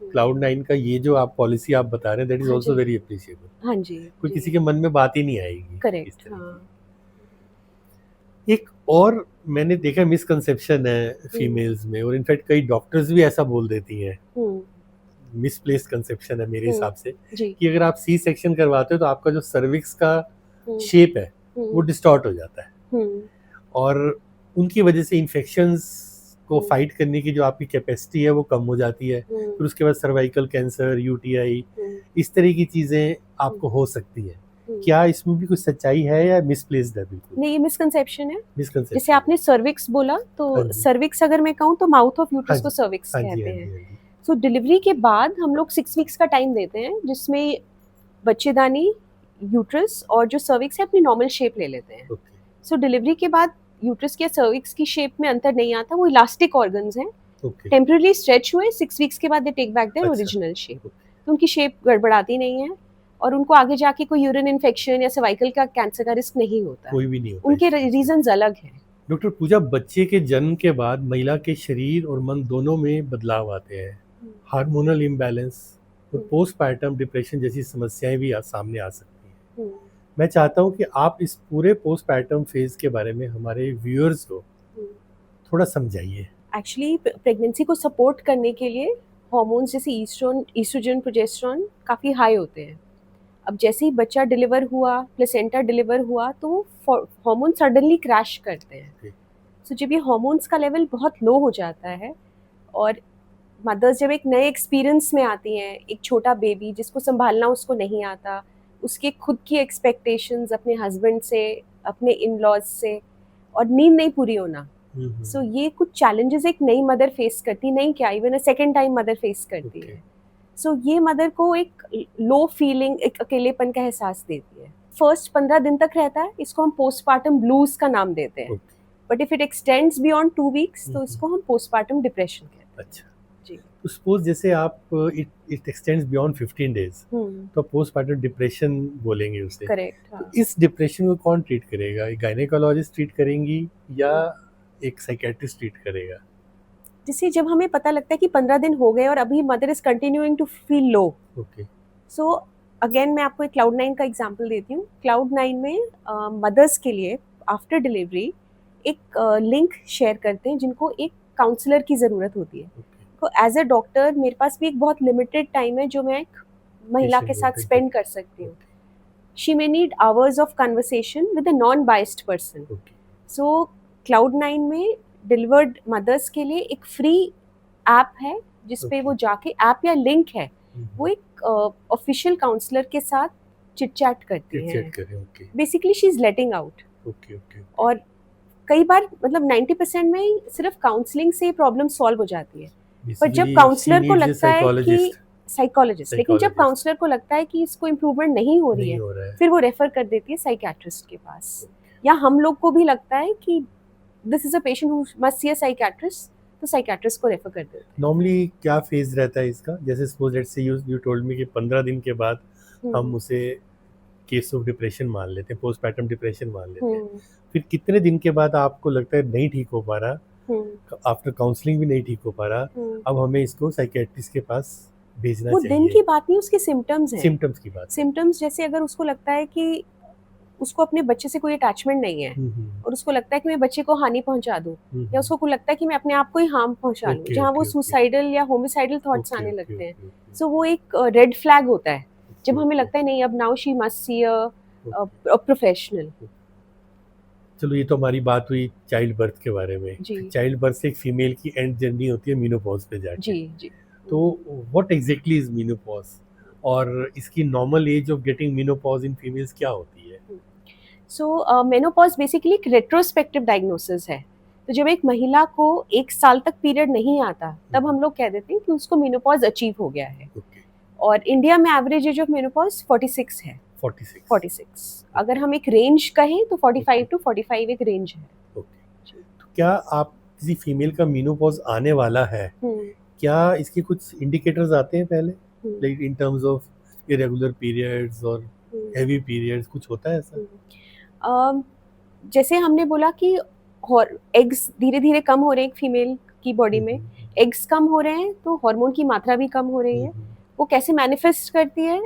क्लाउड9 का ये जो आप पॉलिसी आप बता रहे हैं, दैट इज हाँ आल्सो जी, वेरी अप्रिशिएबल। हाँ जी, कोई जी किसी के मन में बात ही नहीं आएगी इस करेक्ट। तरह हाँ की। एक और मैंने देखा मिसकंसेप्शन है फीमेल्स में, और इनफैक्ट कई डॉक्टर्स भी ऐसा बोल देती हैं, हम्म, मिसप्लेस्ड कंसेप्शन है मेरे हिसाब से, जी कि अगर आप सी सेक्शन करवाते हो तो आपका जो सर्विक्स का हम्म, शेप है वो हम्म, डिस्टॉर्ट हो जाता है, हम्म, और उनकी वजह से इन्फेक्शंस को हम्म, फाइट करने की जो आपकी कैपेसिटी है वो कम हो जाती है, फिर उसके बाद सर्वाइकल कैंसर, यूटीआई, हम्म, इस तरह की चीज़ें आपको हो सकती हैं। क्या इसमें भी कुछ सच्चाई है या मिसप्लेस्ड है? बिल्कुल नहीं, ये मिसकंसेप्शन है। जैसे मिसकंसेप्शन। आपने सर्विक्स बोला, तो हाँ जी, सर्विक्स अगर मैं कहूँ तो माउथ ऑफ हाँ यूट्रस को जी, सर्विक्स हाँ जी, कहते हाँ हैं। जी, हाँ जी, सो डिलीवरी के बाद हम लोग 6 वीक्स का टाइम देते हैं, जिसमें बच्चेदानी, यूट्रस और जो सर्विक्स है अपनी नॉर्मल शेप ले लेते हैं। ओके सो डिलीवरी के बाद यूट्रस के सर्विक्स की शेप में अंतर नहीं आता, वो इलास्टिक ऑर्गन्स हैं, ओके, टेम्पररी स्ट्रेच हुए, 6 वीक्स के बाद दे टेक बैक देयर अच्छा, ओरिजिनल शेप। ओके, तो उनकी शेप गड़बड़ाती नहीं है, और उनको आगे जाके कोई यूरिन इन्फेक्शन या सर्वाइकल का कैंसर का रिस्क नहीं होता कोई है। भी नहीं होता उनके इस चीज़ से। रीजंस अलग हैं। डॉक्टर पूजा, बच्चे के जन्म के बाद महिला के शरीर और मन दोनों में बदलाव आते हैं, हार्मोनल इम्बैलेंस और पोस्टपार्टम डिप्रेशन जैसी समस्याएं भी सामने आ सकती हैं। मैं चाहता हूं कि आप इस पूरे पोस्टपार्टम फेज के बारे में हमारे व्यूअर्स को थोड़ा समझाइए। एक्चुअली प्रेगनेंसी को सपोर्ट करने के लिए हार्मोन्स जैसे ईस्ट्रोजन, प्रोजेस्टेरॉन काफ़ी हाई होते हैं। अब जैसे ही बच्चा डिलीवर हुआ, प्लेसेंटा डिलीवर हुआ, तो हार्मोन सडनली क्रैश करते हैं। सो जब ये हार्मोन्स का लेवल बहुत लो हो जाता है, और मदर्स जब एक नए एक्सपीरियंस में आती हैं, एक छोटा बेबी जिसको संभालना उसको नहीं आता, उसके खुद की एक्सपेक्टेशंस अपने हस्बैंड से, अपने इन लॉज से, और नींद नहीं पूरी होना। सो ये कुछ चैलेंजेस एक नई मदर फेस करती, नहीं क्या even a second time mother face करती है। सो ये मदर को एक लो फीलिंग, एक अकेलेपन का एहसास देती है। फर्स्ट 15 दिन तक रहता है, इसको हम पोस्टपार्टम ब्लूज का नाम देते हैं। But if it extends beyond 2 weeks तो इसको हम पोस्टपार्टम डिप्रेशन कहते हैं। अच्छा, जी, तो सपोज जैसे आप इट एक्सटेंड्स बियॉन्ड 15 डेज, तो पोस्टपार्टम डिप्रेशन बोलेंगे उसे। करेक्ट। तो इस डिप्रेशन को कौन ट्रीट करेगा? गायनेकोलॉजिस्ट ट्रीट करेंगी या एक साइकेट्रिस्ट ट्रीट करेगा? जैसे जब हमें पता लगता है कि 15 दिन हो गए और अभी mother is continuing to feel low, okay, so again मैं आपको एक क्लाउड9 का एग्जांपल देती हूँ। क्लाउड9 में मदर्स के लिए आफ्टर डिलीवरी एक लिंक शेयर करते हैं जिनको एक काउंसलर की ज़रूरत होती है। तो एज अ डॉक्टर मेरे पास भी एक बहुत लिमिटेड टाइम है जो मैं एक महिला के साथ स्पेंड कर सकती हूँ। She may need hours of conversation with a non biased person. So Cloudnine में डिलीवर्ड मदर्स के लिए एक फ्री ऐप है जिसपे वो जाके, ऐप या लिंक है, वो एक ऑफिशियल काउंसलर के साथ चिट चैट करती हैं। Basically she is letting out. और कई बार मतलब 90% में सिर्फ काउंसलिंग से प्रॉब्लम सॉल्व हो जाती है। पर जब काउंसलर को लगता है कि साइकोलॉजिस्ट, लेकिन जब काउंसलर को लगता है कि इसको इम्प्रूवमेंट नहीं हो रही है, फिर वो रेफर कर देती है साइकियाट्रिस्ट के पास, या हम लोग को भी लगता है कि this is a patient who must see a psychiatrist, तो साइकियाट्रिस्ट को रेफर कर देते हैं। नॉर्मली क्या फेज रहता है इसका? जैसे suppose let's say you told मी कि 15 दिन के बाद हम उसे केस ऑफ डिप्रेशन मान लेते हैं, पोस्टपार्टम डिप्रेशन मान लेते हैं। फिर कितने दिन के बाद आपको लगता है नहीं ठीक हो पा रहा, आफ्टर काउंसलिंग भी नहीं ठीक हो पा रहा, अब हमें इसको साइकियाट्रिस्ट के पास भेजना वो चाहिए? दिन की बात नहीं, उसके सिम्टम्स हैं। सिम्टम्स की बात। सिम्टम्स जैसे अगर उसको लगता है कि उसको अपने बच्चे से कोई अटैचमेंट नहीं है और उसको लगता है कि मैं बच्चे को हानि पहुंचा दूं, या उसको लगता है कि मैं अपने आप को ही हार्म पहुंचा लूं, जहां वो सुसाइडल या होमिसाइडल थॉट्स आने लगते हैं, सो वो एक रेड फ्लैग होता है जब हमें लगता है नहीं, अब now she must see a professional. चलो ये तो हमारी बात हुई चाइल्ड बर्थ के बारे में। चाइल्ड बर्थ से एक फीमेल की एंड जर्नी होती है मेनोपॉज पे जाके। जी। तो व्हाट एग्जैक्टली इज मेनोपॉज, और इसकी normal age of getting menopause in females क्या होती है? सो मेनोपॉज बेसिकली एक रेट्रोस्पेक्टिव डायग्नोसिस है। तो जब एक महिला को 1 साल तक पीरियड नहीं आता, तब हम लोग कह देते हैं कि उसको मेनोपॉज अचीव हो गया है। और इंडिया में एवरेज एज ऑफ मेनोपॉज 46 है। 46 अगर हम एक रेंज कहें तो 45 टू 45 एक रेंज है। तो क्या आप किसी फीमेल का मेनोपॉज आने वाला है, क्या इसके कुछ इंडिकेटर्स आते हैं पहले, like in terms of irregular periods और हेवी पीरियड्स, कुछ होता है ऐसा? जैसे हमने बोला कि एग्स धीरे धीरे कम हो रहे हैं फीमेल की बॉडी में, एग्स कम हो रहे हैं तो हार्मोन की मात्रा भी कम हो रही है। वो कैसे मैनिफेस्ट करती है?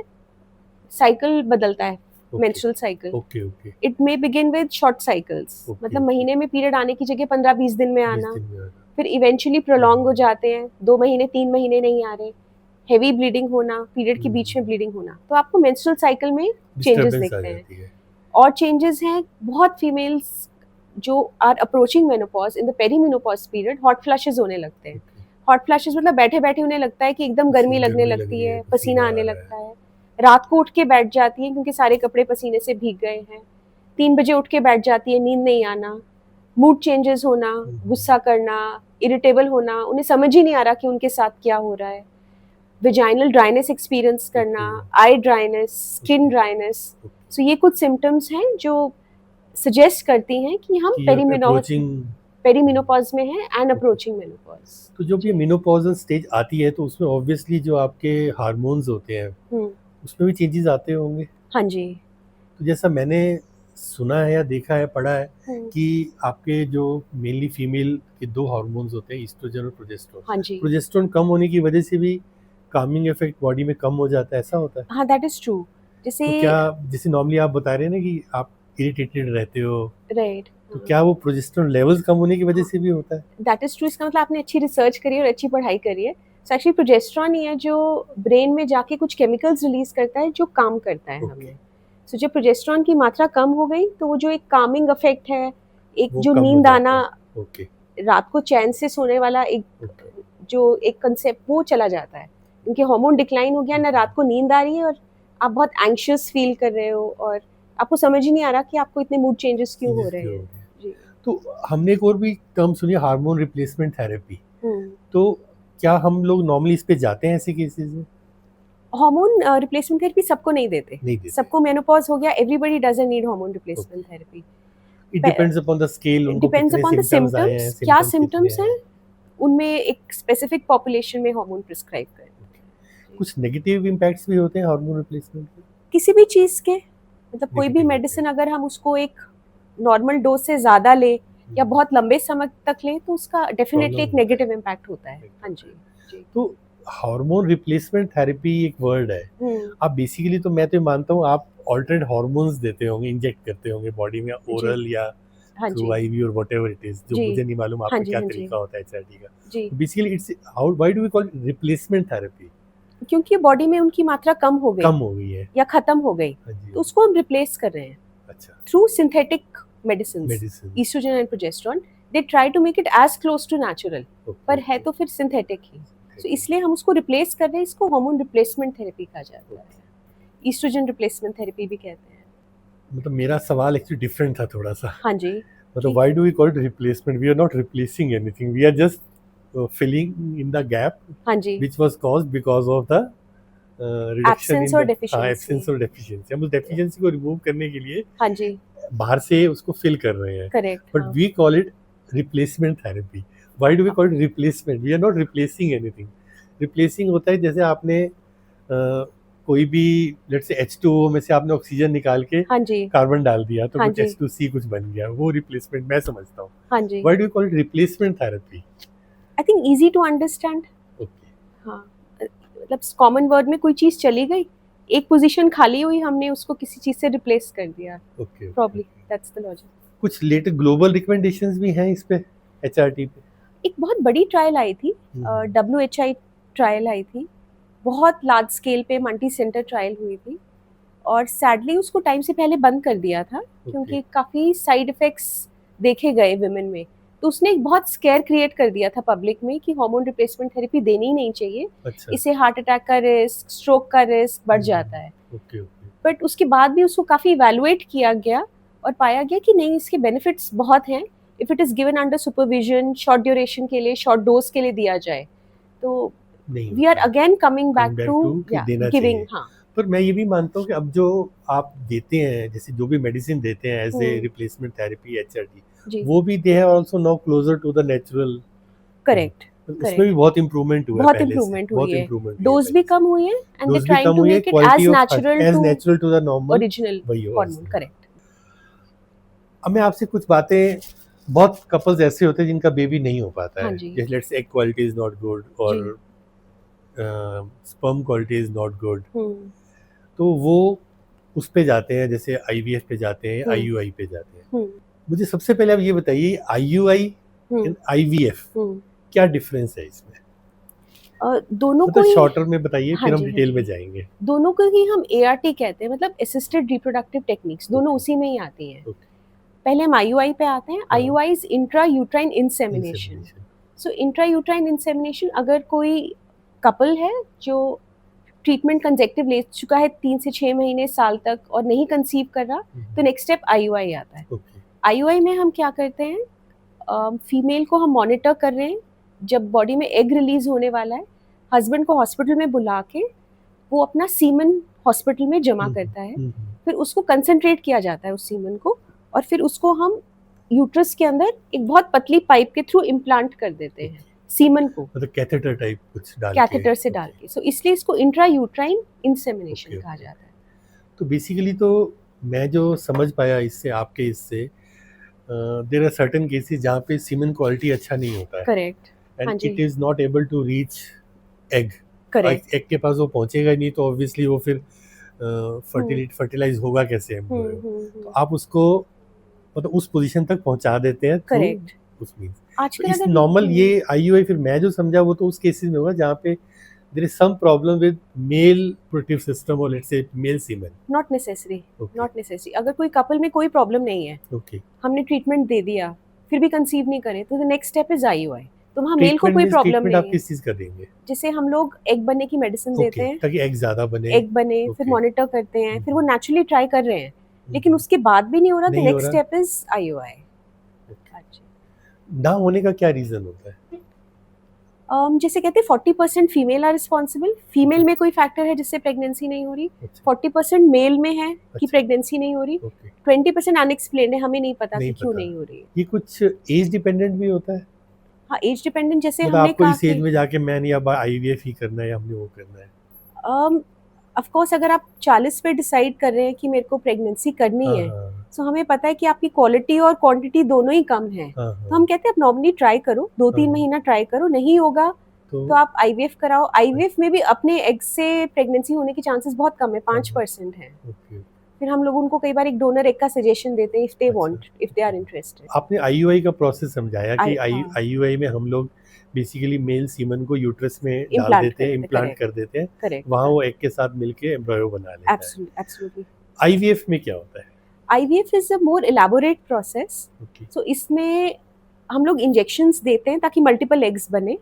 साइकिल बदलता है, menstrual cycle. It may begin with short cycles, मतलब महीने में पीरियड आने की जगह 15-20 दिन में आना, फिर इवेंचुअली प्रोलॉन्ग हो जाते हैं, 2 महीने 3 महीने नहीं आ रहे, हेवी ब्लीडिंग होना, पीरियड के बीच में ब्लीडिंग होना, तो आपको मेंस्ट्रुअल साइकिल में चेंजेस दिखते हैं। और चेंजेस हैं बहुत फीमेल्स जो are approaching menopause in the perimenopause period, hot flashes होने लगते हैं। हॉट फ्लैशेस मतलब बैठे बैठे उन्हें लगता है कि एकदम गर्मी लगने लगती है, पसीना आने लगता है, रात को उठ के बैठ जाती है क्योंकि सारे कपड़े पसीने से भीग गए हैं, 3 बजे उठ के बैठ जाती है, नींद नहीं आना, मूड चेंजेस होना, गुस्सा करना, इरिटेबल होना, उन्हें समझ ही नहीं आ रहा कि उनके साथ क्या हो रहा है, वेजाइनल ड्राइनेस एक्सपीरियंस करना, आई ड्राइनेस, स्किन ड्राइनेस। सो ये कुछ सिम्टम्स हैं जो सजेस्ट करती हैं कि हम पेरीमेनोपॉज में हैं एंड अप्रोचिंग मेनोपॉज। तो जब ये मेनोपॉजल स्टेज आती है तो उसमें ऑब्वियसली जो आपके हार्मोन्स होते हैं उसमें भी चेंजेस आते होंगे। हाँ जी। तो जैसा मैंने सुना है या देखा है, पढ़ा है कि आपके जो मेनली फीमेल के 2 हार्मोन्स होते हैं, ईस्ट्रोजन और प्रोजेस्टेरोन। हाँ जी। प्रोजेस्टेरोन कम होने की वजह से भी कामिंग इफेक्ट बॉडी में कम हो जाता है, ऐसा होता है? हाँ, दैट इज ट्रू। जैसे तो क्या, जैसे नॉर्मली आप बता रहे हैं ना कि आप इरिटेटेड रहते हो, राइट, तो क्या वो प्रोजेस्टेरोन लेवल्स कम होने की वजह से भी होता है? That is true. इसका मतलब आपने अच्छी रिसर्च करी है और अच्छी पढ़ाई करी है। सो एक्चुअली प्रोजेस्टेरोन ही है जो ब्रेन में जाके कुछ केमिकल्स रिलीज करता है जो काम करता है हमें। सो जब प्रोजेस्टेरोन की मात्रा कम हो गई तो वो जो एक कामिंग इफेक्ट है, एक जो नींद आना, रात को चैन से सोने वाला एक जो एक कंसेप्ट, वो चला जाता है क्योंकि हार्मोन डिक्लाइन हो गया ना, रात को नींद आ रही है और आप बहुत एंग्शियस फील कर रहे हो और आपको समझ ही नहीं आ रहा कि आपको इतने मूड चेंजेस क्यों हो रहे हैं। जी। तो हमने एक और भी टर्म सुनी, हार्मोन रिप्लेसमेंट थेरेपी। तो क्या हम लोग नॉर्मली इस पे जाते हैं ऐसे केसेस में? हार्मोन रिप्लेसमेंट थेरेपी सबको नहीं देते। सबको मेनोपॉज हो गया, everybody doesn't need hormone replacement therapy. It depends upon the scale, उनको डिपेंड्स अपॉन द सिम्टम्स, क्या सिम्टम्स हैं, उनमें एक स्पेसिफिक पॉपुलेशन में हार्मोन प्रिस्क्राइब करें। कुछ नेगेटिव इम्पैक्ट्स भी होते हैं हार्मोन रिप्लेसमेंट के? किसी भी चीज के, मतलब कोई भी मेडिसिन अगर हम उसको एक नॉर्मल डोज से ज्यादा ले या बहुत लंबे समय तक ले तो उसका डेफिनेटली एक नेगेटिव इम्पैक्ट होता है। हाँ जी। तो हार्मोन रिप्लेसमेंट थेरेपी एक वर्ड है, आप बेसिकली, तो मैं तो मानता हूँ आप ऑल्टरनेट हार्मोन्स देते होंगे, इंजेक्ट करते होंगे बॉडी में, ओरल या थ्रू आईवी और व्हाटएवर इट इज, जो मुझे नहीं मालूम आपका क्या तरीका होता है एचआरटी का। Basically it's how, why do we call replacement therapy? क्योंकि बॉडी में उनकी मात्रा कम हो गई है या खत्म हो गई, तो उसको हम रिप्लेस कर रहे हैं। अच्छा। Through synthetic medicines, oestrogen and progesterone, they try to make it as close to natural, पर है तो फिर सिंथेटिक ही। तो इसलिए हम उसको रिप्लेस कर रहे हैं, इसको हार्मोन रिप्लेसमेंट थेरेपी कहा जाता है, एस्ट्रोजन रिप्लेसमेंट थेरेपी भी कहते हैं। मतलब मेरा सवाल एक्चुअली डिफरेंट था थोड़ा सा। हाँ जी। मतलब why do we call it replacement? We are not replacing anything, we are just filling in the gap, हाँ जी, which was caused because of the reduction Absence इन और द deficiency। एब्सेंस और डेफिशिएंसी, हम उस डेफिशिएंसी को remove करने के लिए हाँ जी, बाहर से उसको फिल कर रहे हैं, करेक्ट। बट हाँ, we call it replacement therapy. Why do we call it replacement? We are not replacing anything. Replacing होता है जैसे आपने कोई भी लेट्स से H2O में से आपने ऑक्सीजन निकाल के हाँ जी, कार्बन डाल दिया तो हाँ कुछ जी, H2C कुछ बन गया, वो रिप्लेसमेंट मैं समझता हूँ. हाँ जी। Why do we call it replacement therapy? I think easy to understand. Okay. हाँ, मतलब कॉमन वर्ड में कोई चीज़ चली गई, एक पोजीशन खाली हुई, हमने उसको किसी चीज़ से रिप्लेस कर दिया। Okay. Probably that's the logic. कुछ लेटेस्ट ग्लोबल रिकमेंडेशंस भी हैं इस पे, HRT पे? एक बहुत बड़ी ट्रायल आई थी, WHI ट्रायल आई थी, बहुत लार्ज स्केल पे मल्टी सेंटर ट्रायल हुई थी, और सैडली उसको टाइम से पहले बंद कर दिया था क्योंकि काफ़ी साइड इफ़ेक्ट्स देखे गए विमेन में। तो उसने एक बहुत स्केयर क्रिएट कर दिया था पब्लिक में कि हार्मोन रिप्लेसमेंट थेरेपी देनी ही नहीं चाहिए, अच्छा. इससे हार्ट अटैक का रिस्क, स्ट्रोक का रिस्क बढ़ जाता है। Okay okay. बट उसके बाद भी उसको काफ़ी इवैल्यूएट किया गया और पाया गया कि नहीं, इसके बेनिफिट्स बहुत हैं if it is given under supervision, short duration के लिए, शॉर्ट डोज के लिए दिया जाए तो नहीं we are again coming back back to to कि देना गिविंग। चाहिए. हाँ पर मैं ये भी मानता हूँ कि अब जो आप देते हैं, जैसे जो भी मेडिसिन देते हैं as a hmm, replacement therapy HRT, जी, वो भी they have also now closer to the natural. Correct, उसमें करेक्ट। भी बहुत इंप्रूवमेंट हुआ है बहुत पहले से, इम्प्रूवमेंट बहुत हुई है, इंप्रूवमेंट हुई है डोज भी पहले से. कम हुई है एंड दे डोज भी ट्राइंग कम टू हुई है, make it quality as of natural as to natural to the normal original वही हो. हार्मोन। करेक्ट। अब मैं आपसे कुछ बातें, बहुत कपल्स ऐसे होते हैं जिनका बेबी नहीं हो पाता हाँ है, जी, जैसे let's egg quality is not good जी। और sperm quality is not good, hmm, तो वो उस पे जाते हैं, जैसे IVF पे जाते हैं, हम्म, IUI पे जाते हैं. हम्म, मुझे सबसे पहले आप ये बताइए, IUI हम्म, एंड IVF हम्म। क्या डिफरेंस है इसमें? दोनों को मतलब ही, शॉर्टर में बताइए, हाँ फिर हम जी, हाँ डिटेल में जी, जाएंगे. दोनों को ही हम ART कहते हैं, मतलब असिस्टेड रिप्रोडक्टिव टेक्निक्स, दोनों Okay. उसी में ही आती हैं। ओके. पहले हम IUI पे आते हैं। हाँ. IUI is intra uterine insemination. Insemination. So intra uterine insemination, अगर कोई कपल है जो ट्रीटमेंट कंजेक्टिव ले चुका है 3 से 6 महीने, साल तक, और नहीं कंसीव कर रहा, तो नेक्स्ट स्टेप IUI आता है। ओके. IUI में हम क्या करते हैं, फीमेल को हम मॉनिटर कर रहे हैं, जब बॉडी में एग रिलीज होने वाला है, हस्बैंड को हॉस्पिटल में बुला के वो अपना सीमन हॉस्पिटल में जमा करता है, फिर उसको कंसंट्रेट किया जाता है उस सीमन को, और फिर उसको हम यूट्रस के अंदर एक बहुत पतली पाइप के थ्रू इम्प्लांट कर देते हैं सीमन को, मतलब कैथेटर टाइप कुछ डाल के. कैथेटर से डाल के। सो इसलिए इसको इंट्रा यूट्राइन इंसेमिनेशन Okay, कहा okay. जाता है। तो बेसिकली तो मैं जो समझ पाया इससे, आपके इससे, देयर आर सर्टेन केसेस जहाँ पे सीमेन क्वालिटी अच्छा नहीं होता है, करेक्ट। हाँ एंड जी, it is not able to reach egg. Correct. Egg के पास वो पहुंचेगा ही नहीं, तो ऑब्वियसली वो फिर फर्टिलाइज होगा कैसे एम्ब्रियो. तो आप उसको मतलब उस पोजीशन तक पहुंचा देते हैं थ्रू करेक्ट। उस मींस. आजकल इस अगर नॉर्मल ये IUI, फिर मैं जो समझा वो तो उस केसेस में होगा जहाँ पे there is some problem with male productive system और let's say male semen. Not necessary, okay. Not necessary. अगर कोई कपल में कोई प्रॉब्लम नहीं है, ओके. हमने ट्रीटमेंट दे दिया, फिर भी कंसीव नहीं करे, तो the next step is IUI। तो वहाँ मेल को कोई प्रॉब्लम ट्रीटमेंट आप नहीं है। किस चीज का देंगे? जैसे हम लोग एग बनने की मेडिसिन देते ओके, हैं, ताकि एग ज्यादा बने. एग बने, फिर Okay. मॉनिटर करते हैं, फिर वो नेचुरली ट्राई कर रहे हैं, लेकिन हम्म. उसके बाद भी नहीं हो रहा, तो नहीं हो नेक्स्ट रहा. Step is IUI। ना होने का क्या रीजन होता है? जैसे कहते हैं 40% फीमेल आर रिस्पॉन्सिबल, फीमेल में कोई फैक्टर है जिससे प्रेगनेंसी नहीं हो रही, अच्छा. 40% मेल में है कि अच्छा. प्रेगनेंसी नहीं हो रही, ओके. 20% अनएक्सप्लेन्ड है, हमें नहीं पता नहीं कि क्यों पता. नहीं हो रही है। ये कुछ एज डिपेंडेंट भी होता है? हाँ, एज डिपेंडेंट, जैसे मतलब हमने आपको कहा इस एज कि में जाके मैं नहीं, अब IVF ही करना है या हमने वो करना है. ऑफ कोर्स अगर आप 40 पे डिसाइड कर रहे हैं कि मेरे को प्रेगनेंसी करनी हाँ है, हाँ सो हमें पता है कि आपकी क्वालिटी और क्वांटिटी दोनों ही कम है, हाँ तो हम कहते हैं आप नॉर्मली ट्राई करो, 2-3 हाँ. महीना ट्राई करो, नहीं होगा तो तो आप IVF कराओ। IVF में भी अपने एग से प्रेगनेंसी होने की चांसेस बहुत कम है, 5% है। ओके. फिर हम लोग उनको कई बार एक डोनर एग का सजेशन देते हैं, इफ दे अच्छा. Want, if they are interested. आपने IUI का प्रोसेस समझाया कि हाँ, IUI में हम लोग बेसिकली मेल सीमन को यूट्रस में डाल इम्प्लांट देते हैं, करते, इम्प्लांट करेक्ट, कर देते हैं, करेक्ट, वहाँ वो एग के साथ मिलके एम्ब्रियो बना लेता है. एब्सोल्युटली। IVF में क्या होता है? IVF is a more elaborate process. Okay. So इसमें हम लोग इंजेक्शंस देते हैं ताकि मल्टीपल एग्स बने।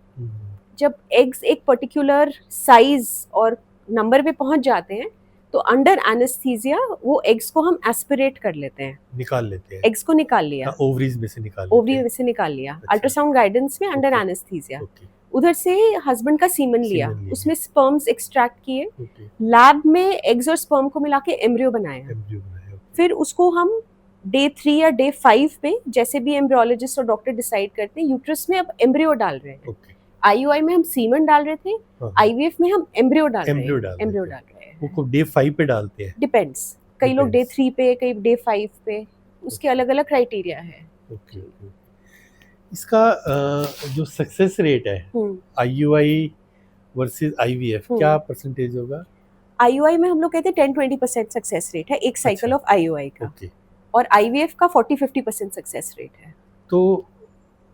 जब एग्स एक पर्टिकुलर साइज और नंबर पे पहुंच जाते हैं, तो अंडर एनेस्थीसिया वो एग्स को हम एस्पिरेट कर लेते हैं, निकाल लेते हैं. एग्स को निकाल लिया, हाँ, ओवरीज में से निकाल लेते ओवरी हैं. में से निकाल लिया, अच्छा. अल्ट्रासाउंड गाइडेंस में अंडर ओके. एनेस्थीसिया। ओके. उधर से हस्बैंड का सीमन लिया, सीमन लिया। उसमें स्पर्म्स एक्सट्रैक्ट किए, ओके, लैब में एग्स और स्पर्म को मिला के एम्ब्रियो बनाया, एम्ब्रियो बनाया। ओके, फिर उसको हम डे 3 या डे 5 पे जैसे भी एम्ब्रियोलॉजिस्ट और डॉक्टर डिसाइड करते हैं, यूट्रस में अब एम्ब्रियो डाल रहे हैं। ओके, आईयूआई में हम सीमन डाल रहे थे, हाँ, आईवीएफ में हम एम्ब्रियो डाल रहे एम्ब्रियो हैं, डाल एम्ब्रियो देते हैं। डाल रहे वो हैं। को डे 5 पे डालते हैं। डिपेंड्स, कई लोग डे Depends. 3 पे, कई डे 5 पे, उसके अलग अलग क्राइटेरिया है। Okay, okay. इसका जो सक्सेस रेट है हम्म, आईयूआई वर्सेस आईवीएफ, क्या परसेंटेज होगा? आईयूआई में हम लोग कहते हैं 10-20% सक्सेस रेट है एक साइकिल अच्छा, ऑफ आईयूआई का, ओके। और आईवीएफ का 40-50% सक्सेस रेट है। तो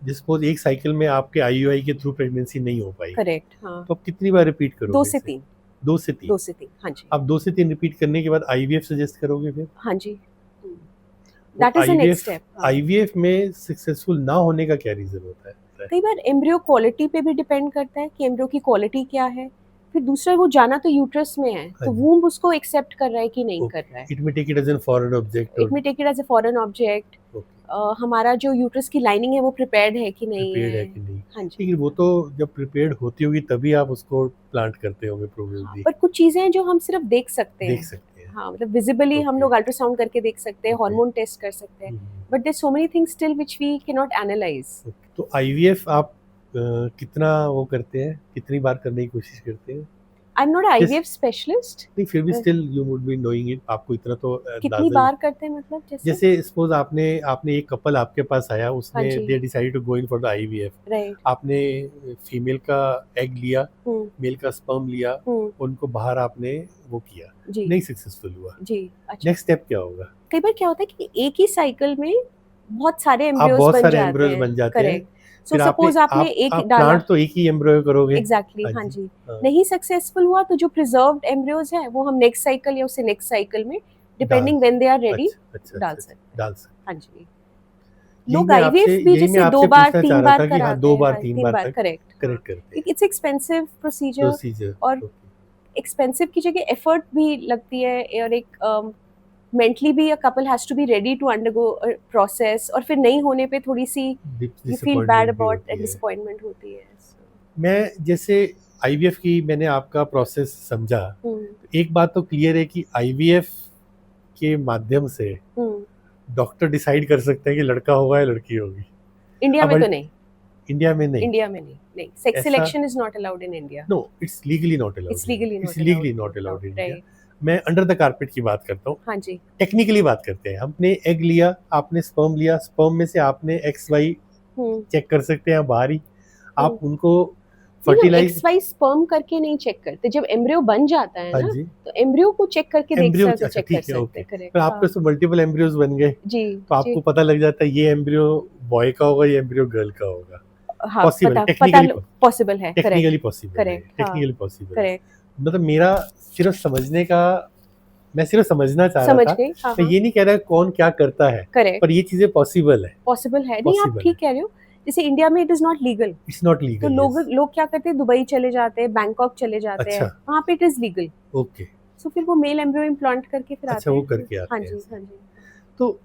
सपोज एक साइकिल में आपके आईयूआई के थ्रू प्रेगनेंसी नहीं हो पाई, करेक्ट, हाँ, तो आप कितनी बार रिपीट करोगे 2 से इसे? 3, 2 से 3। 2 से 3, हाँ जी, आप 2 से 3 रिपीट करने के बाद आईवीएफ सजेस्ट करोगे फिर? हाँ जी, that is the next step. IVF में सक्सेसफुल ना होने का क्या रीजन होता है? कई बार एम्ब्रियो क्वालिटी पे भी डिपेंड करता है कि एम्ब्रियो की क्वालिटी क्या है, फिर दूसरा वो जाना तो यूट्रस में है, तो हाँ जी। वूम्ब उसको एक्सेप्ट कर रहा है कि नहीं कर रहा है, it may take it as an foreign object. It may take it as a foreign object, हमारा जो यूट्रस की लाइनिंग है वो प्रिपेयर्ड है कि नहीं प्रिपेयर्ड है, है कि नहीं। हाँ जी। लेकिन वो तो जब प्रिपेयर्ड होती होगी तभी आप उसको प्लांट करते होंगे हाँ, प्रोबेबली। पर कुछ चीजें हैं जो हम सिर्फ देख सकते देख हैं, सकते हैं। हाँ, मतलब विजिबली हम Okay. लोग अल्ट्रासाउंड करके देख सकते हैं, Okay. हार्मोन टेस्ट कर सकते हैं, but there so many things still which we can not analyse. तो आईवीएफ आप कितना वो करते हैं, कितनी बार करने की कोशिश करते हैं? I am not IVF specialist. नहीं, फिर भी still you would be knowing it, आपको इतना तो कितनी अंदाजा बार करते हैं मतलब जैसे सपोज आपने एक कपल आपके पास आया, हाँ उसने जी। They decide to go in for the IVF, right, आपने फीमेल का एग लिया, मेल का स्पर्म लिया, उनको बाहर आपने वो किया, जी नहीं सक्सेसफुल हुआ, जी, अच्छा। नेक्स्ट स्टेप क्या होगा? कई बार क्या होता है कि एक ही साइकिल में बहुत सारे आप एम्ब्रियोज बहुत बन सारे जाते एम्ब्रियोज हैं, बन जाते हैं, करेक्ट। सो फिर सपोज आपने एक आप डाला, प्लांट तो एक ही एम्ब्रियो करोगे। एग्जैक्टली, हाँ हाँ जी, जी, हाँ। नहीं सक्सेसफुल हुआ तो जो प्रिजर्व्ड एम्ब्रियोज है वो हम नेक्स्ट साइकिल या उससे नेक्स्ट साइकिल में depending when they are ready अच्छा, डाल अच्छा, सकते हैं, डाल सकते। हाँ जी। यही लोग मैं आपसे आईवीएफ भी यही मैं जैसे 2 आपसे बार पूछना 3 चाह रहा बार था कि हाँ, कराते 2 हैं, बार हाँ, 3 3 बार बार, तक करेक्ट, करेक्ट करते हैं इट्स एक्सपेंसिव प्रोसीजर, प्रोसीजर। और एक्सपेंसिव की जगह एफर्ट भी लगती है, और एक मेंटली भी a couple has to be ready to undergo process, और फिर नहीं होने पे थोड़ी सी you feel bad about, disappointment होती है। मैं जैसे आईवीएफ की मैंने आपका प्रोसेस समझा, एक बात तो क्लियर है कि आईवीएफ के माध्यम से डॉक्टर डिसाइड कर सकते हैं कि लड़का होगा या लड़की होगी। इंडिया में तो नहीं, इंडिया में नहीं, इंडिया में नहीं, sex selection is not allowed in India. No, it's legally not allowed, it's legally not allowed in India. Right, मैं अंडर द कारपेट की बात करता हूँ, हाँ जी। टेक्निकली बात करते हैं। हमने एग लिया, आपने स्पर्म लिया, स्पर्म में से आपने एक्स वाई चेक कर सकते हैं बाहर ही, आप उनको फर्टिलाइज, एक्स वाई स्पर्म करके नहीं चेक करते, जब एम्ब्रियो बन जाता है ना, जी, तो एम्ब्रियो को चेक करके देख एम्ब्रियो, सकते, अच्छा चेक कर ठीक है, ओके। सकते, करेक्ट। पर आपके तो मल्टीपल एम्ब्रियोज बन गए, जी, तो आपको पता लग जाता है ये एम्ब्रियो बॉय का होगा, ये एम्ब्रियो गर्ल का होगा। हाँ, पॉसिबल, पॉसिबल है, टेक्निकली पॉसिबल है, करेक्ट, टेक्निकली पॉसिबल है। करेक्ट, मतलब मेरा सिर्फ समझने का, मैं सिर्फ समझना चाह रहा समझ था, गई, हाँ, मैं ये नहीं कह रहा कौन क्या करता है, करेक्ट, पर ये चीजें पॉसिबल है, पॉसिबल है। नहीं, आप ठीक कह रहे हो, जैसे इंडिया में it is not legal, it's not तो लीगल। लोग क्या करते हैं, दुबई चले जाते हैं, बैंकॉक चले जाते हैं, अच्छा, वहाँ पे इट इज लीगल, ओके, सो फिर वो मेल एम्ब्रियो इम्प्लांट करके फिर आते अच्छा, हैं, वो करके आते हाँ हैं। जी, हाँ जी। तो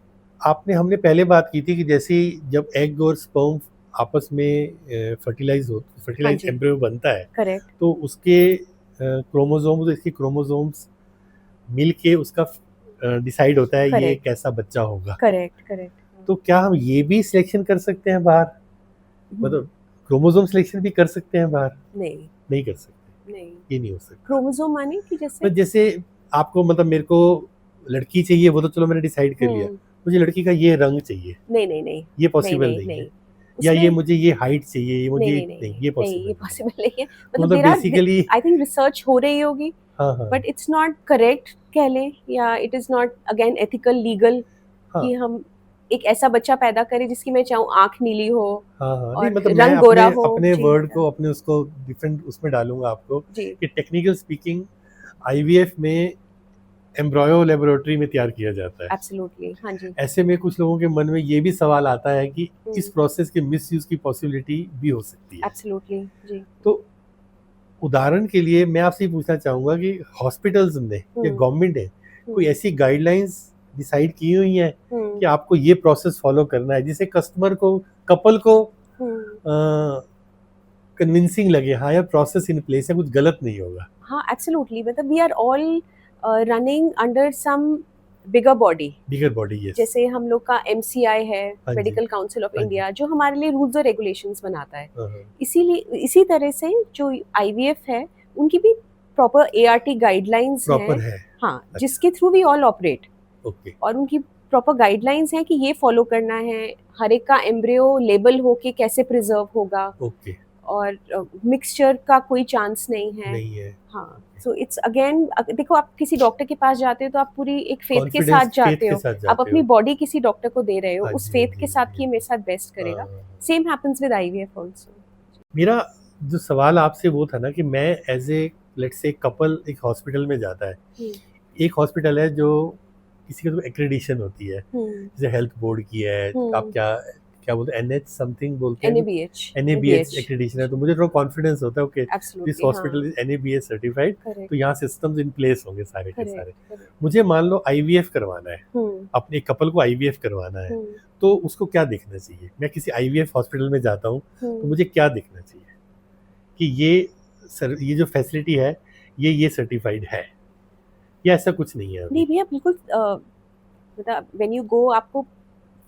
हमने पहले बात की थी कि जैसे जब एग और स्पर्म आपस में फर्टिलाइज एम्ब्रियो बनता है, करेक्ट, तो उसके क्रोमोसोम्स, इसके क्रोमोसोम्स मिलके उसका डिसाइड होता है ये कैसा बच्चा होगा। Correct, correct. तो क्या हम ये भी सिलेक्शन कर सकते हैं बाहर, मतलब क्रोमोसोम सिलेक्शन भी कर सकते हैं बाहर? नहीं कर सकते, नहीं, ये नहीं हो सकता। क्रोमोसोम माने कि जैसे आपको, मतलब मेरे को लड़की चाहिए, वो तो चलो मैंने डिसाइड कर लिया, मुझे लड़की का ये रंग चाहिए, नहीं, ये पॉसिबल नहीं है, या ये मुझे ये हाइट चाहिए, ये मुझे नहीं, ये पॉसिबल नहीं है। मतलब बेसिकली आई थिंक रिसर्च हो रही होगी, बट इट्स नॉट करेक्ट कह लें, या it is not again ethical, legal, कि हम एक ऐसा बच्चा पैदा करें जिसकी मैं चाहूँ आंख नीली हो, और नहीं, मतलब रंग गोरा हो। अपने वर्ड को, अपने उसको डिफरेंट उसमें डालूंगा आपको कि टेक्निकल स्पीकिंग आईवीएफ में एम्ब्रियो लेबोरेटरी में तैयार किया जाता है। एब्सोल्युटली, हाँ जी। ऐसे में कुछ लोगों के मन में ये भी सवाल आता है कि इस प्रोसेस के मिसयूज की पॉसिबिलिटी भी हो सकती है। एब्सोल्युटली, जी। तो उदाहरण के लिए मैं आपसे पूछना चाहूंगा कि हॉस्पिटल्स ने या गवर्नमेंट ने कोई ऐसी गाइडलाइंस डिसाइड की हुई है कि आपको ये प्रोसेस फॉलो करना है, जिससे कस्टमर को, कपल को कन्विंसिंग लगे, हाँ यार प्रोसेस इन प्लेस है, कुछ गलत नहीं होगा। हाँ एब्सोल्युटली, मतलब we are all running under some bigger body. Bigger body, yes. जैसे हम लोग का MCI है, हाँ जी, मेडिकल काउंसिल ऑफ हाँ जी। इंडिया, जो हमारे लिए रूल्स और रेगुलेशंस बनाता है। हाँ, हाँ, इसीलिए इसी तरह से जो IVF है उनकी भी प्रॉपर ART गाइडलाइंस प्रॉपर हैं। है। हाँ, अच्छा। जिसके through we all operate, okay, और उनकी प्रॉपर गाइडलाइंस हैं कि ये फॉलो करना है। हर एक का एम्ब्रियो लेबल होके कैसे प्रिजर्व होगा, ओके, और मिक्सचर का कोई चांस नहीं है। नहीं है। हाँ, सो इट्स अगेन, देखो आप किसी डॉक्टर के पास जाते हो तो आप पूरी एक फेथ के साथ कॉन्फिडेंस, फेथ जाते के हो, साथ आप जाते अपनी हो। बॉडी किसी डॉक्टर को दे रहे हो, हाँ उस जी, हाँ फेथ जी, के हाँ साथ जी, कि ये मेरे साथ बेस्ट करेगा। हाँ। Same happens with IVF also. मेरा जो सवाल आपसे वो था ना कि मैं as a let's say couple एक हॉस्पिटल में जाता है, एक हॉस्पिटल है जो किसी का तो एक्रेडिशन होती है, जैसे हेल्थ बोर्ड की है, आप क्या क्या बोलते हैं, NH समथिंग बोलते हैं, NABH एक्रेडिशन है, तो मुझे थोड़ा कॉन्फिडेंस होता है okay this absolutely, hospital is NABH certified, correct, तो यहाँ सिस्टम्स इन प्लेस होंगे सारे के सारे। करेक्ट, मुझे मान लो IVF करवाना है, अपने कपल को IVF करवाना है, तो उसको क्या देखना चाहिए? मैं किसी IVF हॉस्पिटल में जाता हूँ तो मुझे क्या देखना चाहिए कि ये जो फैसिलिटी है ये सर्टिफाइड है, या ऐसा कुछ नहीं है अभी? नहीं भैया, बिल्कुल, मतलब व्हेन यू गो, आपको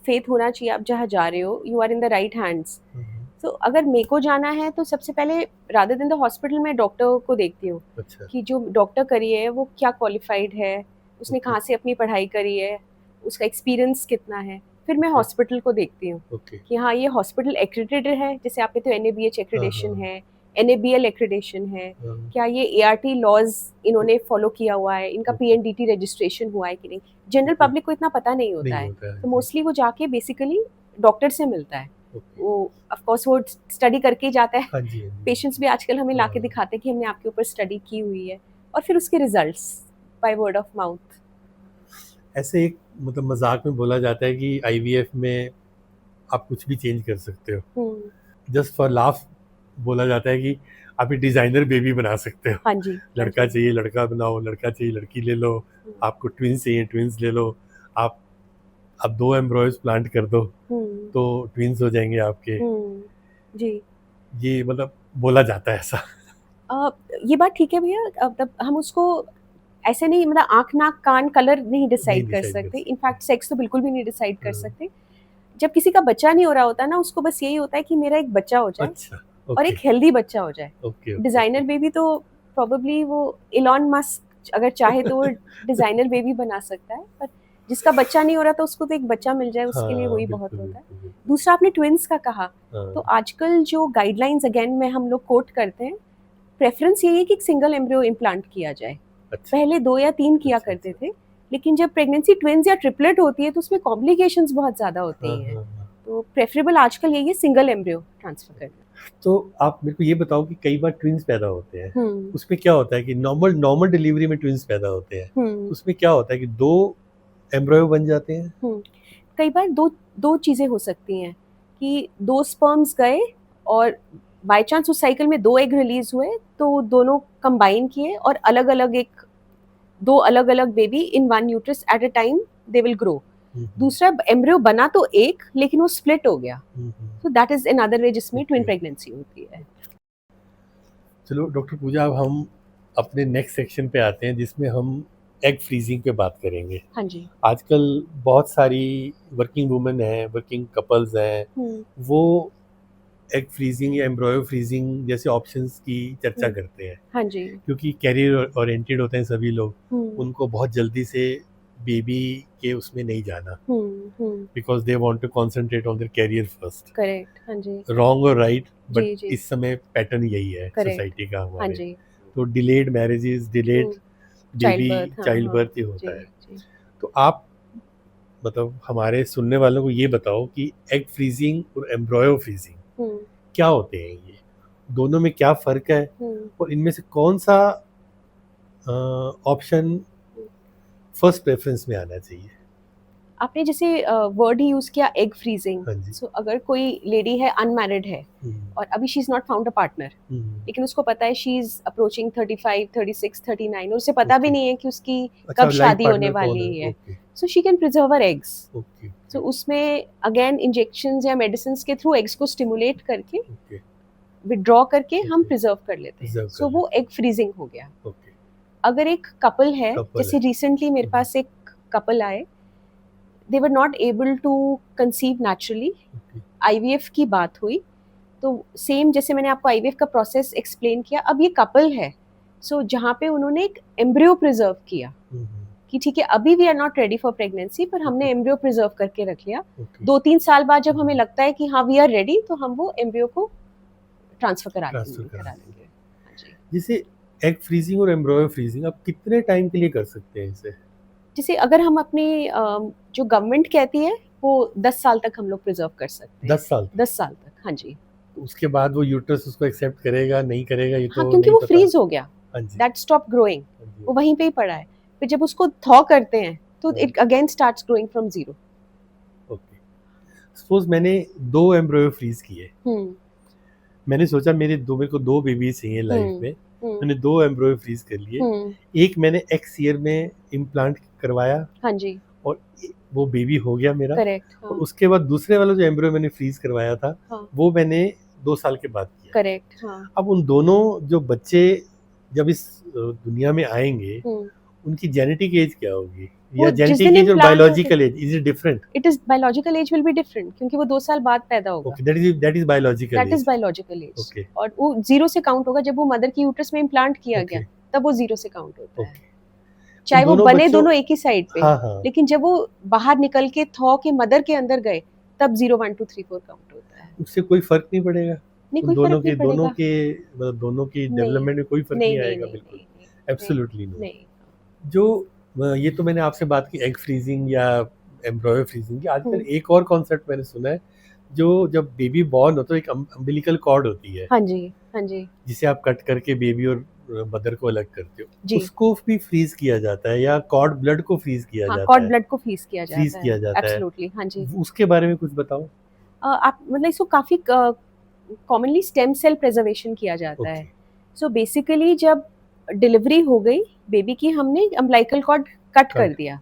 फेथ होना चाहिए आप जहाँ जा रहे हो, you are in the right hands. तो अगर मेरे को जाना है तो सबसे पहले रादर देन द हॉस्पिटल में डॉक्टर को देखती हूँ, अच्छा, कि जो डॉक्टर करी है वो क्या क्वालिफाइड है, उसने Okay. कहाँ से अपनी पढ़ाई करी है, उसका एक्सपीरियंस कितना है। फिर मैं Okay. हॉस्पिटल को देखती हूँ ओके, कि हाँ ये हॉस्पिटल एक्रेडिटेड है, जैसे आप कहते हो NABH एक्रेडिशन हाँ। है, NABL एक्रेडिशन है, हाँ, क्या ये ART लॉज इन्होंने फॉलो किया हुआ है, इनका Okay. PNDT रजिस्ट्रेशन हुआ है कि नहीं। General Okay. पब्लिक को इतना पता नहीं होता नहीं है, होता है तो मोस्टली वो जाके बेसिकली डॉक्टर से मिलता है। ओके, वो ऑफ कोर्स वो स्टडी करके ही जाता है। हाँ जी, हाँ जी, पेशेंट्स भी आजकल हमें लाके हाँ। दिखाते हैं कि हमने आपके ऊपर स्टडी की हुई है, और फिर उसके results by word of mouth. ऐसे एक मतलब मजाक में बोला जाता है कि IVF में आप कुछ भी चेंज कर सकते हो, जस्ट फॉर लाफ बोला जाता है कि आप एक डिजाइनर बेबी बना सकते हो। हाँ जी, लड़का चाहिए लड़का बनाओ, लड़का चाहिए लड़की ले लो, आपको ट्विंस चाहिए ट्विंस ले लो, आप 2 एम्ब्रॉयज प्लांट कर दो तो ट्विंस हो जाएंगे आपके। जी, ये मतलब बोला जाता है ऐसा। ये बात ठीक है भैया, तब हम उसको ऐसे नहीं, मतलब आँख नाक कान कलर नहीं डिसाइड कर decide कर सकते, सकते। इनफैक्ट सेक्स तो बिल्कुल भी नहीं डिसाइड कर हाँ। सकते। जब किसी का बच्चा नहीं हो रहा होता ना, उसको बस यही होता है कि मेरा एक बच्चा हो जाए, अच्छा, और ओके, एक हेल्दी बच्चा हो जाए। ओके, डिजाइनर बेबी तो प्रोबेबली वो इलॉन मस्क अगर चाहे तो वो डिजाइनर बेबी बना सकता है, पर जिसका बच्चा नहीं हो रहा तो उसको तो एक बच्चा मिल जाए, उसके लिए हाँ, वही बिल्कुल, बहुत होता है। बिल्कुल, दूसरा, आपने ट्विंस का कहा, हाँ, तो आजकल जो गाइडलाइंस अगेन में हम लोग कोट करते हैं, प्रेफरेंस यही है कि एक सिंगल एम्ब्रियो इम्प्लांट किया जाए। अच्छा, पहले 2 या 3 किया अच्छा, करते थे, लेकिन जब प्रेगनेंसी ट्विंस या ट्रिपलेट होती है तो उसमें कॉम्प्लिकेशंस बहुत ज़्यादा होती हाँ, हैं। हाँ, हाँ। तो प्रेफरेबल आजकल यही है सिंगल एम्ब्रियो ट्रांसफर करना। तो आप मेरे को ये बताओ कि कई बार ट्विंस पैदा होते हैं, हम्म, उसमें क्या होता है कि नॉर्मल डिलीवरी में ट्विंस पैदा होते हैं, तो उसमें क्या होता है कि 2 एम्ब्रॉयो बन जाते हैं? कई बार दो चीज़ें हो सकती हैं, कि 2 स्पर्म्स गए और बाय चांस उस साइकिल में 2 एग रिलीज हुए, तो दोनों कंबाइन किए और दो अलग अलग baby in one uterus at a time they will grow. दूसरा, एम्ब्रियो बना तो एक, लेकिन वो स्प्लिट हो गया, तो दैट इज अनदर वे जिसमें ट्विन Okay. प्रेगनेंसी होती है। चलो डॉक्टर पूजा, अब हम अपने नेक्स्ट सेक्शन पे आते हैं जिसमें हम एग फ्रीजिंग पे बात करेंगे। हाँ जी। आजकल बहुत सारी वर्किंग वुमेन हैं, वर्किंग कपल्स हैं, वो एग फ्रीजिंग या एम्ब्रॉयो फ्रीजिंग जैसे ऑप्शंस की चर्चा करते हैं, हाँ जी। क्योंकि कैरियर ओरिएंटेड होते हैं सभी लोग, उनको बहुत जल्दी से बेबी के उसमें नहीं जाना, because they want to concentrate on their career first. Correct, हाँ जी। रॉन्ग और राइट, बट जी, जी। इस समय पैटर्न यही है Correct. सोसाइटी का हाँ हमारे। जी। तो delayed marriages, delayed baby, child birth, child birth ही होता है। तो आप मतलब हमारे सुनने वालों को ये बताओ कि एग फ्रीजिंग और एम्ब्रॉयो फ्रीजिंग क्या होते हैं, ये दोनों में क्या फ़र्क है, और इनमें से कौन सा ऑप्शन फर्स्ट प्रेफरेंस में आना चाहिए? आपने जैसे वर्ड ही यूज किया एग फ्रीजिंग, हाँ जी। सो अगर कोई लेडी है अनमैरिड है और अभी she is not found a partner, लेकिन उसको पता है शी इज अप्रोचिंग 35, 36, 39, और उसे पता भी Okay. नहीं है कि उसकी अच्छा, कब लाइफ शादी होने पार्टनर कौन वाली है, okay, so she can preserve her eggs. Okay, so उसमें अगेन इंजेक्शंस या मेडिसिन के थ्रू एग्स को स्टिमुलेट करके ओके, विड्रॉ करके हम Okay. प्रिजर्व कर लेते हैं, Preserve सो कर वो एग फ्रीजिंग हो गया। ओके अगर एक कपल है, Couple जैसे है। रिसेंटली मेरे हम्म। पास एक कपल आए, they were not able to conceive naturally, okay IVF की बात हुई, तो सेम जैसे मैंने आपको आईवीएफ का प्रोसेस एक्सप्लेन किया, अब ये कपल है, सो जहाँ पे उन्होंने एक एम्ब्रियो प्रिजर्व किया कि ठीक है अभी we are not ready for pregnancy, पर हमने एम्ब्रियो प्रिजर्व करके रख लिया। ओके 2-3 साल बाद जब हमें लगता है कि हाँ वी आर रेडी, तो हम वो एम्ब्रियो को ट्रांसफर करा Transfer देंगे। करा हाँ जी। जैसे एग फ्रीजिंग और एम्ब्रॉयो फ्रीजिंग आप कितने टाइम के लिए कर सकते हैं इसे? जैसे अगर हम अपनी जो गवर्नमेंट कहती है वो 10 साल तक हम लोग प्रिजर्व कर सकते हैं। 10 साल तक? 10 साल तक, हाँ जी। उसके बाद वो यूट्रस उसको एक्सेप्ट करेगा नहीं करेगा ये हाँ, तो क्योंकि नहीं वो पता। फ्रीज हो गया, हाँ जी दैट स्टॉप ग्रोइंग, हाँ जी, वो वहीं पे ही पड़ा है। फिर जब उसको थॉ करते हैं तो हाँ। It again starts growing from zero. Okay suppose मैंने 2 एम्ब्रॉयो फ्रीज किए, मैंने सोचा मेरे को 2 बेबी चाहिए लाइफ में, मैंने 2 एम्ब्रॉयो फ्रीज कर लिए, एक मैंने एक्स ईयर में इम्प्लांट करवाया हाँ जी, और वो बेबी हो गया मेरा, करेक्ट। और उसके बाद दूसरे वाला जो एम्ब्रॉयो मैंने फ्रीज करवाया था हाँ, वो मैंने 2 साल के बाद किया। करेक्ट। हाँ, अब उन दोनों जो बच्चे जब इस दुनिया में आएंगे उनकी जेनेटिक एज क्या होगी, वो या जिस जेनेटिक दिन एज और implant biological age is it different? It is biological age will be different, क्योंकि वो 2 साल बाद पैदा होगा। Okay that is biological that is age. Biological age, okay और वो जीरो से काउंट होगा जब वो मदर की यूट्रस में इम्प्लांट किया ओके गया, तब वो जीरो से काउंट होता है। ओके चाहे वो दोनों बने बच्चों- दोनों एक ही साइड पे, हाँ हाँ लेकिन जब वो बाहर निकल के थॉ के मदर के अंदर गए, तब 0 1 2 3 4 काउंट होता है। उससे कोई फर्क नहीं पड़ेगा? नहीं, उन कोई दोनों फर्क नहीं के दोनों पड़ेगा। के मतलब दोनों की नहीं, डेवलपमेंट में कोई फर्क नहीं, नहीं नहीं, आएगा? नहीं, बिल्कुल नहीं, नहीं, एब्सोल्युटली नो। नहीं। जो ये तो मैंने आपसे बात की एग फ्रीजिंग या एम्ब्रॉयो फ्रीजिंग की, आजकल एक और कॉन्सेप्ट मैंने सुना है, जो जब बेबी बॉर्न होता है एक अम्बिलिकल कॉर्ड होती है हाँ जी, हाँ जी, जिसे आप कट करके बेबी और मदर को अलग करते हो, जी। उसको भी फ्रीज किया जाता है या कॉर्ड ब्लड को फ्रीज किया हाँ, जाता कॉर्ड है? ब्लड को फ्रीज किया फ्रीज जाता किया है, जाता है, एब्सोल्युटली, हाँ जी। उसके बारे में कुछ बताओ। आप मतलब इसको काफी कॉमनली स्टेम सेल प्रिजर्वेशन किया जाता है। सो बेसिकली जब डिलीवरी हो गई बेबी की, हमने अम्बिलिकल कॉर्ड कट कर दिया,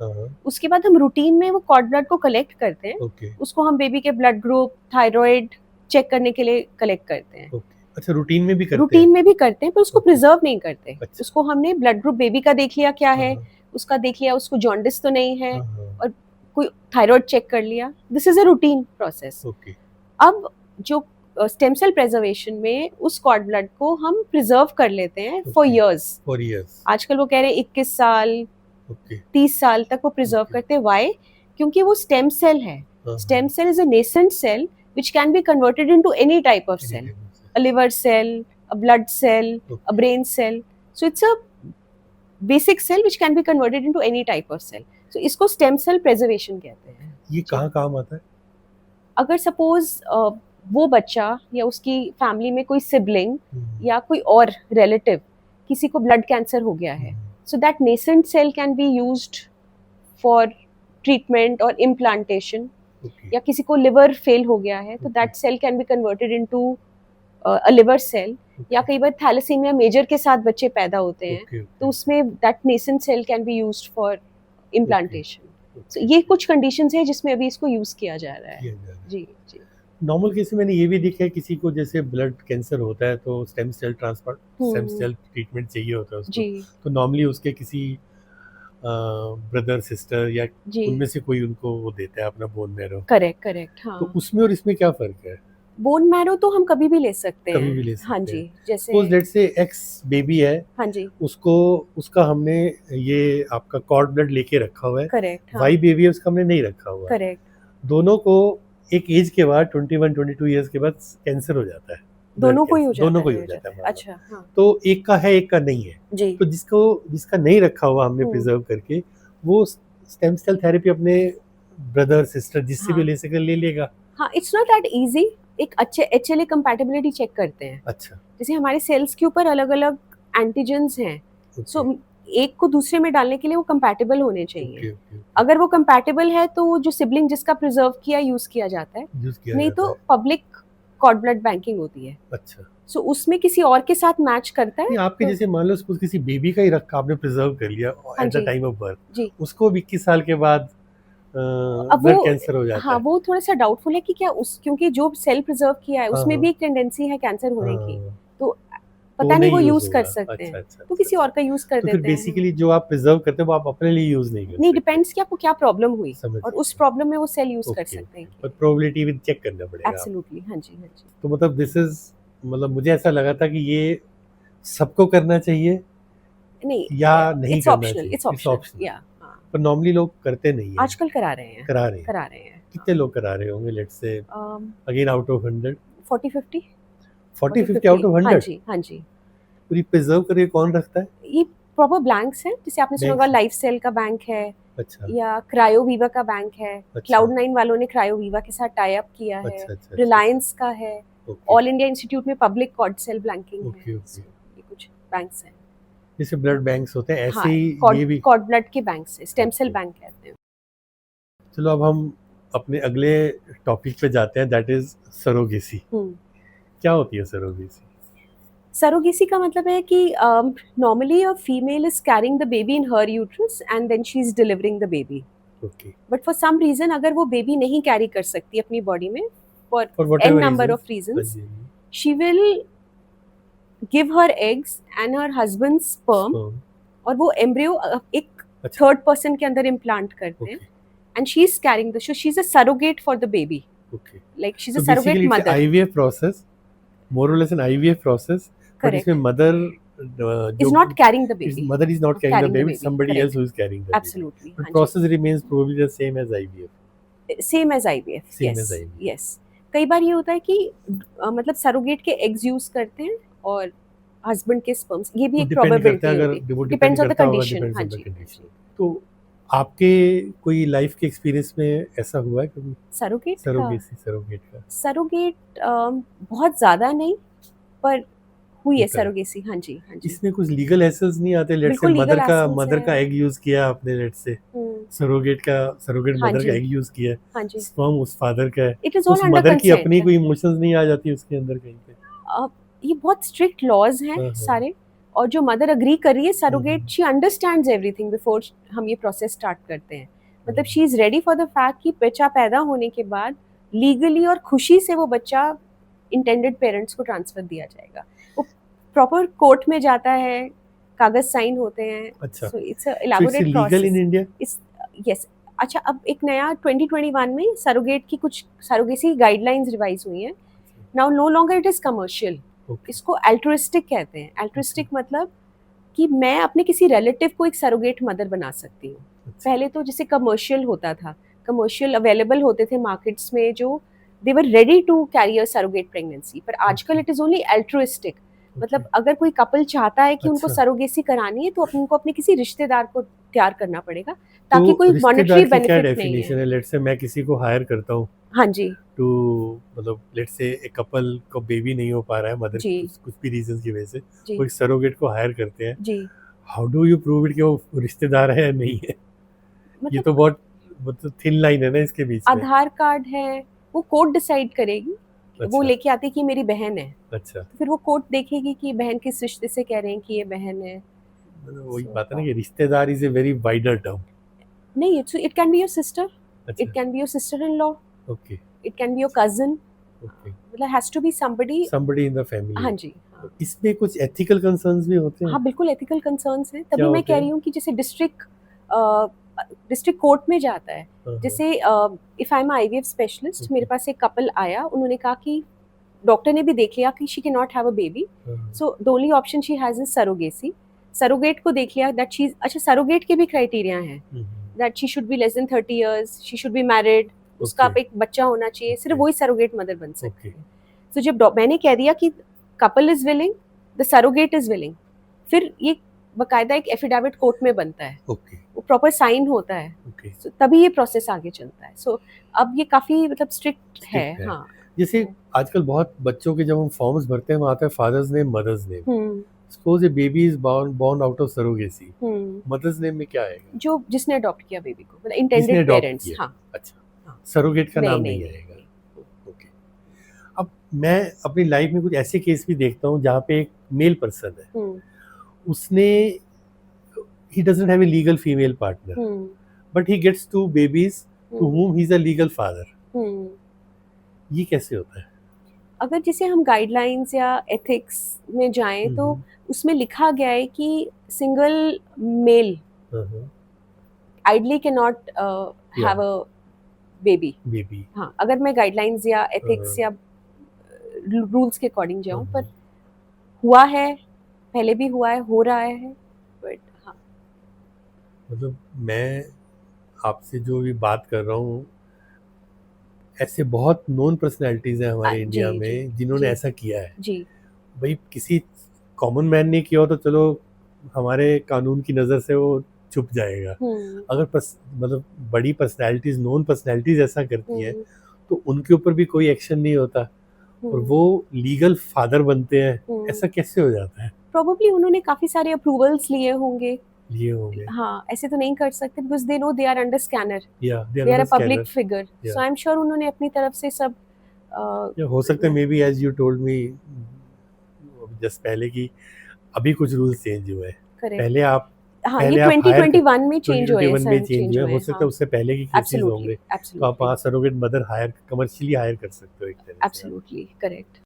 उसके बाद हम रूटीन में वो कॉर्ड ब्लड को कलेक्ट करते हैं। ओके उसको हम बेबी के ब्लड ग्रुप, थायराइड चेक करने के लिए कलेक्ट करते हैं। ओके अच्छा रूटीन में भी करते रूटीन में भी करते हैं, पर उसको Okay. प्रिजर्व नहीं करते। अच्छा। उसको हमने ब्लड ग्रुप बेबी का देख लिया क्या है, हाँ, उसका देख लिया उसको जॉन्डिस तो नहीं है, हाँ, हाँ, और कोई थायराइड चेक कर लिया। This is a routine process. Okay अब जो स्टेम सेल प्रिजर्वेशन में उस कॉर्ड ब्लड को हम प्रिजर्व कर लेते हैं for Okay. Years. For years आजकल वो कह रहे हैं 21 साल, ओके 30 साल तक वो प्रिजर्व Okay. करते हैं। व्हाई? क्योंकि वो स्टेम सेल है। Stem cell is a nascent cell which can be converted into any type of cell, a liver cell, a blood cell, a brain cell. So it's a basic cell which can be converted into any type of cell. So इसको stem cell preservation कहते हैं। ये कहाँ काम आता है? अगर suppose वो बच्चा या उसकी फैमिली में कोई सिबलिंग या कोई और रिलेटिव किसी को ब्लड कैंसर हो गया है, so that nascent cell can be used for treatment और implantation. Okay. या किसी को लिवर फेल हो गया है, तो that cell can be converted into a liver cell. या कई बार थैलेसीमिया मेजर के साथ बच्चे पैदा होते हैं, Okay, तो okay. उसमें that nascent cell can be used for implantation. Okay. So ये कुछ कंडीशंस है जिसमें अभी इसको यूज किया जा रहा है। किया जा रहा है। जी जी। नॉर्मल केस में मैंने ये भी देखा है, किसी को जैसे ब्लड कैंसर होता है तो stem cell transplant stem cell treatment चाहिए होता है उसको, जी तो नॉर्मली उसके किसी ब्रदर सिस्टर या जी, उनमें से कोई उनको वो देता है अपना बोन मैरो। Correct correct. हाँ, तो उसमें और इसमें क्या फर्क है? बोन मैरो तो हम कभी भी ले सकते हैं। कभी भी ले सकते हाँ हैं। जी, जैसे suppose let's say x baby है, हाँ जी, उसको उसका हमने ये आपका कॉर्ड ब्लड लेके रखा हुआ है, करेक्ट। हाँ, वाई बेबी है उसका हमने नहीं रखा हुआ है। करेक्ट। दोनों को एक एज के बाद 21-22 इयर्स के बाद कैंसर हो जाता है। दोनों को ही हो जाता है। दोनों को ही हो जाता है। अच्छा, हाँ तो एक का है एक का नहीं है, जी, तो जिसका नहीं रखा हुआ हमने प्रिजर्व करके, वो स्टेम सेल थेरेपी अपने ब्रदर सिस्टर जिससे भी हाँ। ले सके ले लेगा। हाँ, इट्स नॉट दैट इजी। एक अच्छे HLA कंपैटिबिलिटी चेक करते हैं। अच्छा जैसे हमारे सेल्स के ऊपर अलग अलग एंटीजेंस हैं, okay, सो एक को दूसरे में डालने के लिए वो कंपैटिबल होने चाहिए। okay, okay, okay. अगर वो कंपैटिबल है तो वो जो सिबलिंग जिसका प्रिजर्व किया यूज किया जाता है, यूज किया नहीं जाता तो है। पब्लिक कॉर्ड ब्लड बैंकिंग होती है। अच्छा सो उसमें किसी और के साथ मैच करता है। नहीं, आपके तो- जैसे मान लो सपोज किसी बेबी का ही रखा आपने प्रिजर्व कर लिया हाँ एट द जी, टाइम ऑफ बर्थ, जी, उसको 21 साल के बाद अब ब्लड वो कैंसर हो जाता हाँ, है। वो थोड़ा सा डाउटफुल है कि क्या उस, क्योंकि जो सेल प्रिजर्व किया है हाँ, उसमें हाँ। भी एक टेंडेंसी है कैंसर होने की, हाँ, तो तो पता नहीं नहीं वो यूज़ यूज कर होगा। सकते अच्छा, हैं, अच्छा, तो अच्छा, किसी अच्छा। और का यूज कर तो फिर देते हैं। बेसिकली जो आप प्रिज़र्व करते हो वो आप अपने लिए यूज़ नहीं कर नहीं, सकते। डिपेंड्स कि आपको क्या प्रॉब्लम हुई समझ और उस गया। प्रॉब्लम में वो सेल यूज कर ओके, सकते ओके। हैं पर कि प्रोबेबिलिटी भी चेक करना पड़ेगा आपको। एब्सोल्युटली, हाँ जी, हाँ जी। तो मतलब दिस इज़, मतलब मुझे ऐसा लगा था कि ये सबको करना चाहिए नहीं, या नहीं इट्स करना ऑप्शनल, चाहिए? It's it's optional, optional. या हाँ, पर नॉर्मली लोग करते नहीं हैं। आजकल करा रहे हैं, करा रहे हैं। करा रहे हैं, कितने लोग करा रहे होंगे लेट्स से हाँ। Again out of 100? 40-50, 40-50 out of हाँ 100? जी, हाँ जी। पूरी प्रिजर्व करके कौन रखता है? ये प्रॉपर ब्लैंक्स हैं, जैसे आपने सुना बैंक होगा से? लाइफ सेल का बैंक है अच्छा, या क्रायोवीवा का बैंक है। अच्छा, क्लाउड9 वालों ने क्रायोवीवा के साथ टाई अप किया है। अच्छा, अच्छा, अच्छा, रिलायंस का है। ओके, ऑल इंडिया इंस्टीट्यूट में पब्लिक कॉर्ड सेल ब्लैंकिंग है। Okay, okay. So, ये कुछ बैंक्स हैं। जैसे ब्लड बैंक्स होते हैं ऐसे हाँ, ही ये भी। कॉर्ड ब्लड के बैंक्स है, स्टेम सेल ओके। बैंक कहते हैं। चलो अब हम अपने अगले टॉपिक पे जाते हैं, दैट इज सरोगेसी। क्या होती है सरोगेसी? सरोगेसी का मतलब है कि normally a female is carrying the baby in her uterus and then she is delivering the baby, okay, but for some reason अगर वो बेबी नहीं कैरी कर सकती अपनी बॉडी में, for for an whatever number reason. Of reasons, she will give her eggs and her husband's sperm, और वो embryo एक अच्छा, थर्ड पर्सन के अंदर इम्प्लांट करते हैं, okay, and she is carrying the, so she is a surrogate for the baby, okay. Like she is so a surrogate basically it's mother. IVF process, more और less an IVF process, but इसमें correct, mother is जो not carrying the is baby, mother is not carrying the carrying the baby, baby, somebody else correct, who is carrying the baby, absolutely, but हाँ जी, process remains probably the same as IVF. Same as IVF, Same yes as IVF. Yes. कई बार ये होता है कि मतलब surrogate के एग्स यूज करते हैं और हस्बैंड के स्पर्म्स, ये भी तो एक डिपेंड करता प्रोबेबिलिटी है, होती अगर वो है, डिपेंड डिपेंड्स ऑन द करता होगा, कंडीशन, डिपेंड्स हाँ ऑन द जी, हाँ कंडीशन। जी। तो आपके कोई लाइफ के एक्सपीरियंस में ऐसा हुआ है कभी सरोगेट का, सरोगेट का सरोगेट बहुत ज़्यादा नहीं, पर हुई है होता है? सरोगेसी, हाँ जी, हाँ जी। इसमें कुछ लीगल एसेस नहीं आते? लेट से बिल्कुल लीगल एसेंस मदर का है। एग यूज किया आपने, लेट से हम्म, सरोगेट हाँ मदर का जी, एग यूज किया, हाँ जी। स्पर्म उस फादर का है, इट इज़ तो ऑल उस अंडर मदर की कंसेंट। अपनी कोई इमोशंस नहीं आ जाती उसके अंदर कहीं पे? ये बहुत स्ट्रिक्ट लॉज हैं हाँ, हाँ। सारे, और जो मदर अग्री कर रही है surrogate, hmm, she understands everything before हम ये प्रोसेस स्टार्ट करते हैं। मतलब hmm. She is ready for the fact कि बच्चा पैदा होने के बाद लीगली और खुशी से वो बच्चा इंटेंडेड पेरेंट्स को ट्रांसफर दिया जाएगा। वो प्रॉपर कोर्ट में जाता है, कागज साइन होते हैं, अच्छा, सो it's a so it's elaborate legal in process. India? It's, yes. अच्छा, अब एक नया 2021 में सरोगेट की कुछ सरोगेसी गाइडलाइंस रिवाइज हुई हैं। Now no longer it is commercial, okay, इसको एल्ट्रिस्टिक कहते हैं। एल्ट्रिस्टिक मतलब कि मैं अपने किसी रिलेटिव को एक सरोगेट मदर बना सकती हूँ। अच्छा, पहले तो जैसे कमर्शियल होता था, कमर्शियल अवेलेबल होते थे मार्केट्स में जो they were ready to carry a surrogate pregnancy, पर आजकल इट इज ओनली एल्ट्रिस्टिक। मतलब अगर कोई कपल चाहता है कि उनको अच्छा। सरोगेसी करानी है तो उनको अपने किसी रिश्तेदार को तैयार करना पड़ेगा, ताकि तो कोई रिश्तेदार मॉनेटरी की क्या बेनिफिट नहीं डेफिनेशन है। है? लेट से मैं किसी को हायर करता हूँ हाँ जी, टू, मतलब लेट से एक कपल को बेबी नहीं हो पा रहा है, मदर जी, कुछ भी रीजन की वजह से जी, वो एक सरोगेट को हायर करते हैं। जी। How do you prove it कि वो रिश्तेदार है या नहीं है? ये मतलब तो बहुत मतलब थिन लाइन है ना इसके बीच में। आधार कार्ड है, वो कोर्ट डिसाइड करेगी। वो अच्छा, लेके आती है कि मेरी बहन है, अच्छा। तो फिर वो कोर्ट देखेगी कि बहन किस रिश्ते से कह रहे हैं कि ये बहन है। मतलब वही So, बात है ना कि रिश्तेदार is a very wider term. नहीं, it can be your sister, it अच्छा, can be your sister in law, okay, it can be your cousin, okay, मतलब has to be somebody. Somebody in the family. हाँ जी, हाँ। इसमें कुछ ethical concerns भी होते हैं? हाँ, बिल्कुल एथिकल कंसर्न्स हैं, क्या तभी मैं होते कह हैं? रही हूँ कि जैसे डिस्ट्रिक्ट कोर्ट में जाता है। हाँ, हाँ, जैसे if I am IVF specialist, Okay. मेरे पास एक कपल आया, उन्होंने कहा कि डॉक्टर ने भी देख लिया कि she can not have a baby, हाँ, so the only option she has is surrogacy. Surrogate को देख लिया दैट शी, अच्छा सरोगेट के भी क्राइटेरिया हैं, that she should be less than 30 years, she should be married, उसका Okay. एक बच्चा होना चाहिए, सिर्फ Okay. वही सरोगेट मदर बन सकती Okay. है। तो जब मैंने कह दिया कि couple is willing, the surrogate is willing, फिर ये बकायदा एक एफिडेविट कोर्ट में बनता है, Okay. वो प्रॉपर साइन होता है, Okay. so, तभी ये प्रोसेस आगे चलता है। सो अब ये काफी मतलब स्ट्रिक्ट है, Strict है। हाँ। जैसे आजकल बहुत बच्चों के जब हम फॉर्म्स भरते हैं वहाँ आता है father's name, mother's name. Hmm, suppose a baby is born out of surrogacy, hmm. Mother's name में क्या आएगा? जो जिसने अडॉप्ट किया बेबी को, मतलब जिसने इंटेंडेड अडॉप्ट पेरेंट्स, किया। हाँ। अच्छा, हाँ। सरोगेट का नहीं, नाम नहीं, नहीं नहीं, आएगा। नहीं। ओके। अब मैं अपनी लाइफ में कुछ ऐसे केस भी देखता हूँ जहाँ पे एक मेल पर्सन है, उसने he doesn't have a legal female partner, hmm, but he gets two babies to whom he is a legal father. Hmm. ये कैसे होता है? अगर जैसे हम गाइडलाइंस या एथिक्स में जाएं तो उसमें लिखा गया है कि single male ideally can not have a baby. Baby. हाँ, अगर मैं गाइडलाइंस या एथिक्स या रूल्स के अकॉर्डिंग जाऊं, पर हुआ है, पहले भी हुआ है, हो रहा है, बट हाँ। मतलब मैं आपसे जो भी बात कर रहा हूँ, ऐसे बहुत नोन पर्सनैलिटीज हैं हमारे इंडिया में जिन्होंने ऐसा किया है जी। भाई किसी कॉमन मैन ने किया हो तो चलो हमारे कानून की नज़र से वो छुप जाएगा, अगर मतलब बड़ी पर्सनैलिटीज, नोन पर्सनैलिटीज ऐसा करती हैं तो उनके ऊपर भी कोई एक्शन नहीं होता और वो लीगल फादर बनते हैं, ऐसा कैसे हो जाता है? प्रोबेबली उन्होंने काफी सारे अप्रूवल्स लिए होंगे। हाँ, ऐसे तो नहीं कर सकते because they know they are under scanner, they are a public figure, so I am sure उन्होंने अपनी तरफ से सब हो सकता है may be as you told me just पहले की अभी कुछ रूल्स चेंज हुए हैं। पहले आप हाँ, ये 2021 में चेंज हुए हैं, हो सकता है उससे पहले की केसेस होंगे, तो आप वहाँ सरोगेट मदर कमर्शियली हायर कर सकते हो एक तरह से। Absolutely correct.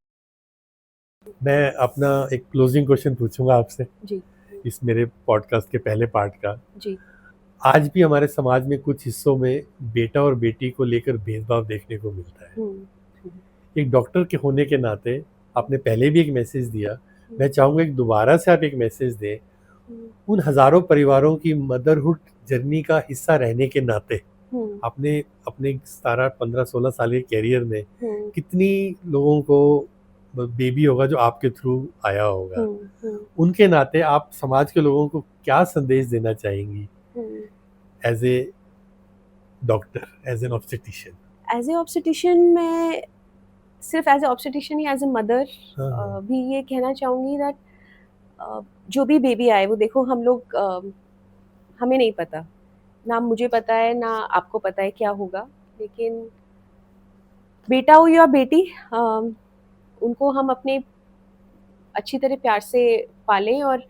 मैं अपना एक क्लोजिंग क्वेश्चन पूछूंगा आपसे जी, इस मेरे पॉडकास्ट के पहले पार्ट का। जी। आज भी हमारे समाज में कुछ हिस्सों में बेटा और बेटी को लेकर भेदभाव देखने को मिलता है। एक डॉक्टर के होने के नाते आपने पहले भी एक मैसेज दिया, मैं चाहूँगा एक दोबारा से आप एक मैसेज दें उन हजारों परिवारों की मदरहुड जर्नी का हिस्सा रहने के नाते। आपने अपने 17, 15, 16 साल के कैरियर में कितनी लोगों को बेबी होगा जो आपके थ्रू आया होगा, उनके नाते आप समाज के लोगों को क्या संदेश देना चाहेंगी as a doctor, as an obstetrician? As a obstetrician मैं सिर्फ एज ए ऑब्स्टेटिशियन या एज ए मदर भी ये कहना चाहूँगी दैट जो भी बेबी आए वो देखो हम लोग हमें नहीं पता, ना मुझे पता है ना आपको पता है क्या होगा, लेकिन बेटा हो या बेटी उनको हम अपने अच्छी तरह प्यार से पालें और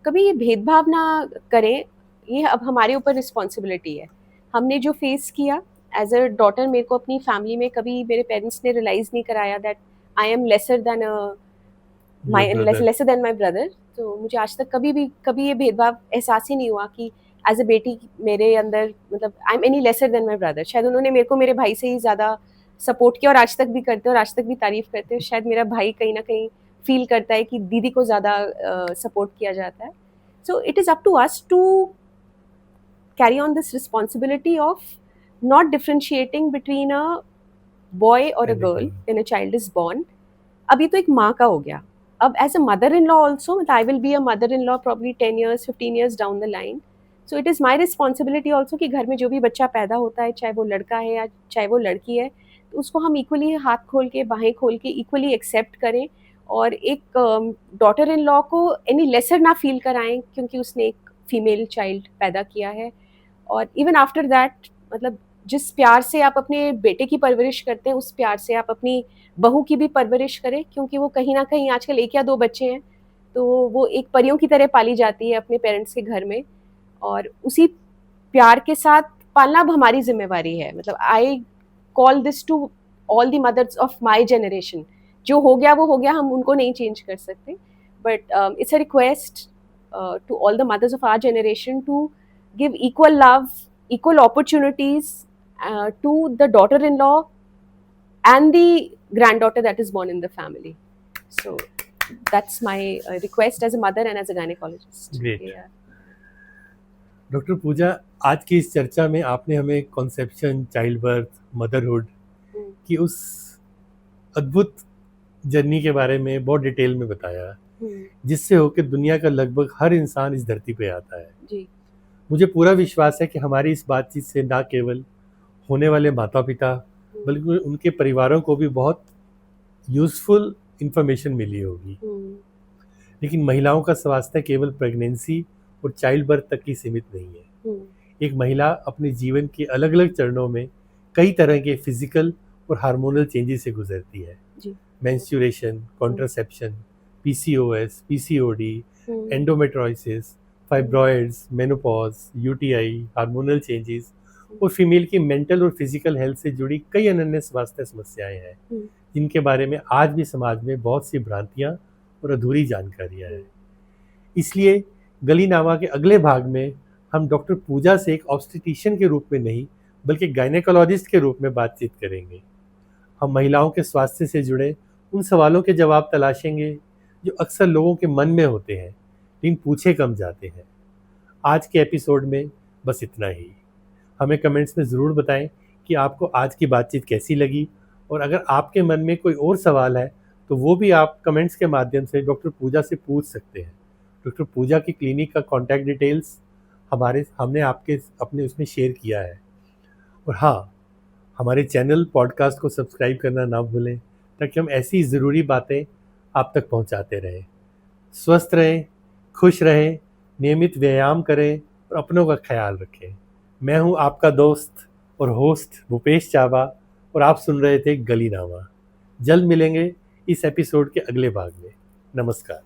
कभी ये भेदभाव ना करें। ये अब हमारे ऊपर रिस्पॉन्सिबिलिटी है। हमने जो फेस किया एज अ डॉटर, मेरे को अपनी फैमिली में कभी मेरे पेरेंट्स ने रियलाइज नहीं कराया that I am lesser than my brother. तो मुझे आज तक कभी ये भेदभाव एहसास ही नहीं हुआ कि एज अ बेटी मेरे अंदर मतलब I am any lesser than my brother. शायद उन्होंने मेरे को मेरे भाई से ही ज़्यादा सपोर्ट किया और आज तक भी करते हैं और आज तक भी तारीफ करते हैं। शायद मेरा भाई कहीं ना कहीं फील करता है कि दीदी को ज़्यादा सपोर्ट किया जाता है। So it is up to us to carry on this responsibility of not differentiating between a boy or a girl when a child is born. अभी तो एक माँ का हो गया, अब as a mother-in-law also, I will be a mother-in-law probably 10 years, 15 years down the line. So it is my responsibility also कि घर में जो भी बच्चा पैदा होता है, चाहे वो लड़का है या चाहे वो लड़की है, तो उसको हम इक्वली हाथ खोल के बाहें खोल के इक्वली एक्सेप्ट करें और एक डॉटर इन लॉ को एनी लेसर ना फील कराएं क्योंकि उसने एक फीमेल चाइल्ड पैदा किया है। और इवन आफ्टर दैट मतलब जिस प्यार से आप अपने बेटे की परवरिश करते हैं उस प्यार से आप अपनी बहू की भी परवरिश करें, क्योंकि वो कहीं ना कहीं आजकल 1 या 2 बच्चे हैं तो वो एक परियों की तरह पाली जाती है अपने पेरेंट्स के घर में, और उसी प्यार के साथ पालना अब हमारी जिम्मेवारी है। मतलब I call this to all the mothers of my generation. जो हो गया वो हो गया, हम उनको नहीं चेंज कर सकते, but it's a request to all the mothers of our generation to give equal love, equal opportunities to the daughter-in-law and the granddaughter that is born in the family. So that's my request as a mother and as a gynecologist. Great. Yeah. Doctor Pooja, आज की इस चर्चा में आपने हमें conception, child birth, motherhood की उस अद्भुत जर्नी के बारे में बहुत डिटेल में बताया, जिससे होकर दुनिया का लगभग हर इंसान इस धरती पे आता है। जी। मुझे पूरा विश्वास है कि हमारी इस बातचीत से ना केवल होने वाले माता पिता बल्कि उनके परिवारों को भी बहुत यूजफुल इंफॉर्मेशन मिली होगी। लेकिन महिलाओं का स्वास्थ्य केवल प्रेगनेंसी और चाइल्ड बर्थ तक ही सीमित नहीं है। एक महिला अपने जीवन के अलग अलग चरणों में कई तरह के फिजिकल और हार्मोनल चेंजेस से गुजरती है। Menstruation, contraception, PCOS, PCOD, endometriosis, fibroids, menopause, UTI, hormonal changes और फीमेल की मेंटल और फिजिकल हेल्थ से जुड़ी कई अनन्य स्वास्थ्य समस्याएं हैं जिनके बारे में आज भी समाज में बहुत सी भ्रांतियां और अधूरी जानकारियां हैं। इसलिए गलीनामा के अगले भाग में हम डॉक्टर पूजा से एक ऑब्स्टेट्रिशियन के रूप में नहीं बल्कि गायनेकोलॉजिस्ट के रूप में बातचीत करेंगे। हम महिलाओं के स्वास्थ्य से जुड़े उन सवालों के जवाब तलाशेंगे जो अक्सर लोगों के मन में होते हैं लेकिन पूछे कम जाते हैं। आज के एपिसोड में बस इतना ही। हमें कमेंट्स में ज़रूर बताएं कि आपको आज की बातचीत कैसी लगी, और अगर आपके मन में कोई और सवाल है तो वो भी आप कमेंट्स के माध्यम से डॉक्टर पूजा से पूछ सकते हैं। डॉक्टर पूजा की क्लिनिक का कॉन्टैक्ट डिटेल्स हमने आपके अपने उसमें शेयर किया है। और हाँ, हमारे चैनल पॉडकास्ट को सब्सक्राइब करना ना भूलें ताकि हम ऐसी ज़रूरी बातें आप तक पहुंचाते रहें। स्वस्थ रहें, खुश रहें, नियमित व्यायाम करें और अपनों का ख्याल रखें। मैं हूं आपका दोस्त और होस्ट भूपेश चावा, और आप सुन रहे थे गलीनामा। जल्द मिलेंगे इस एपिसोड के अगले भाग में। नमस्कार।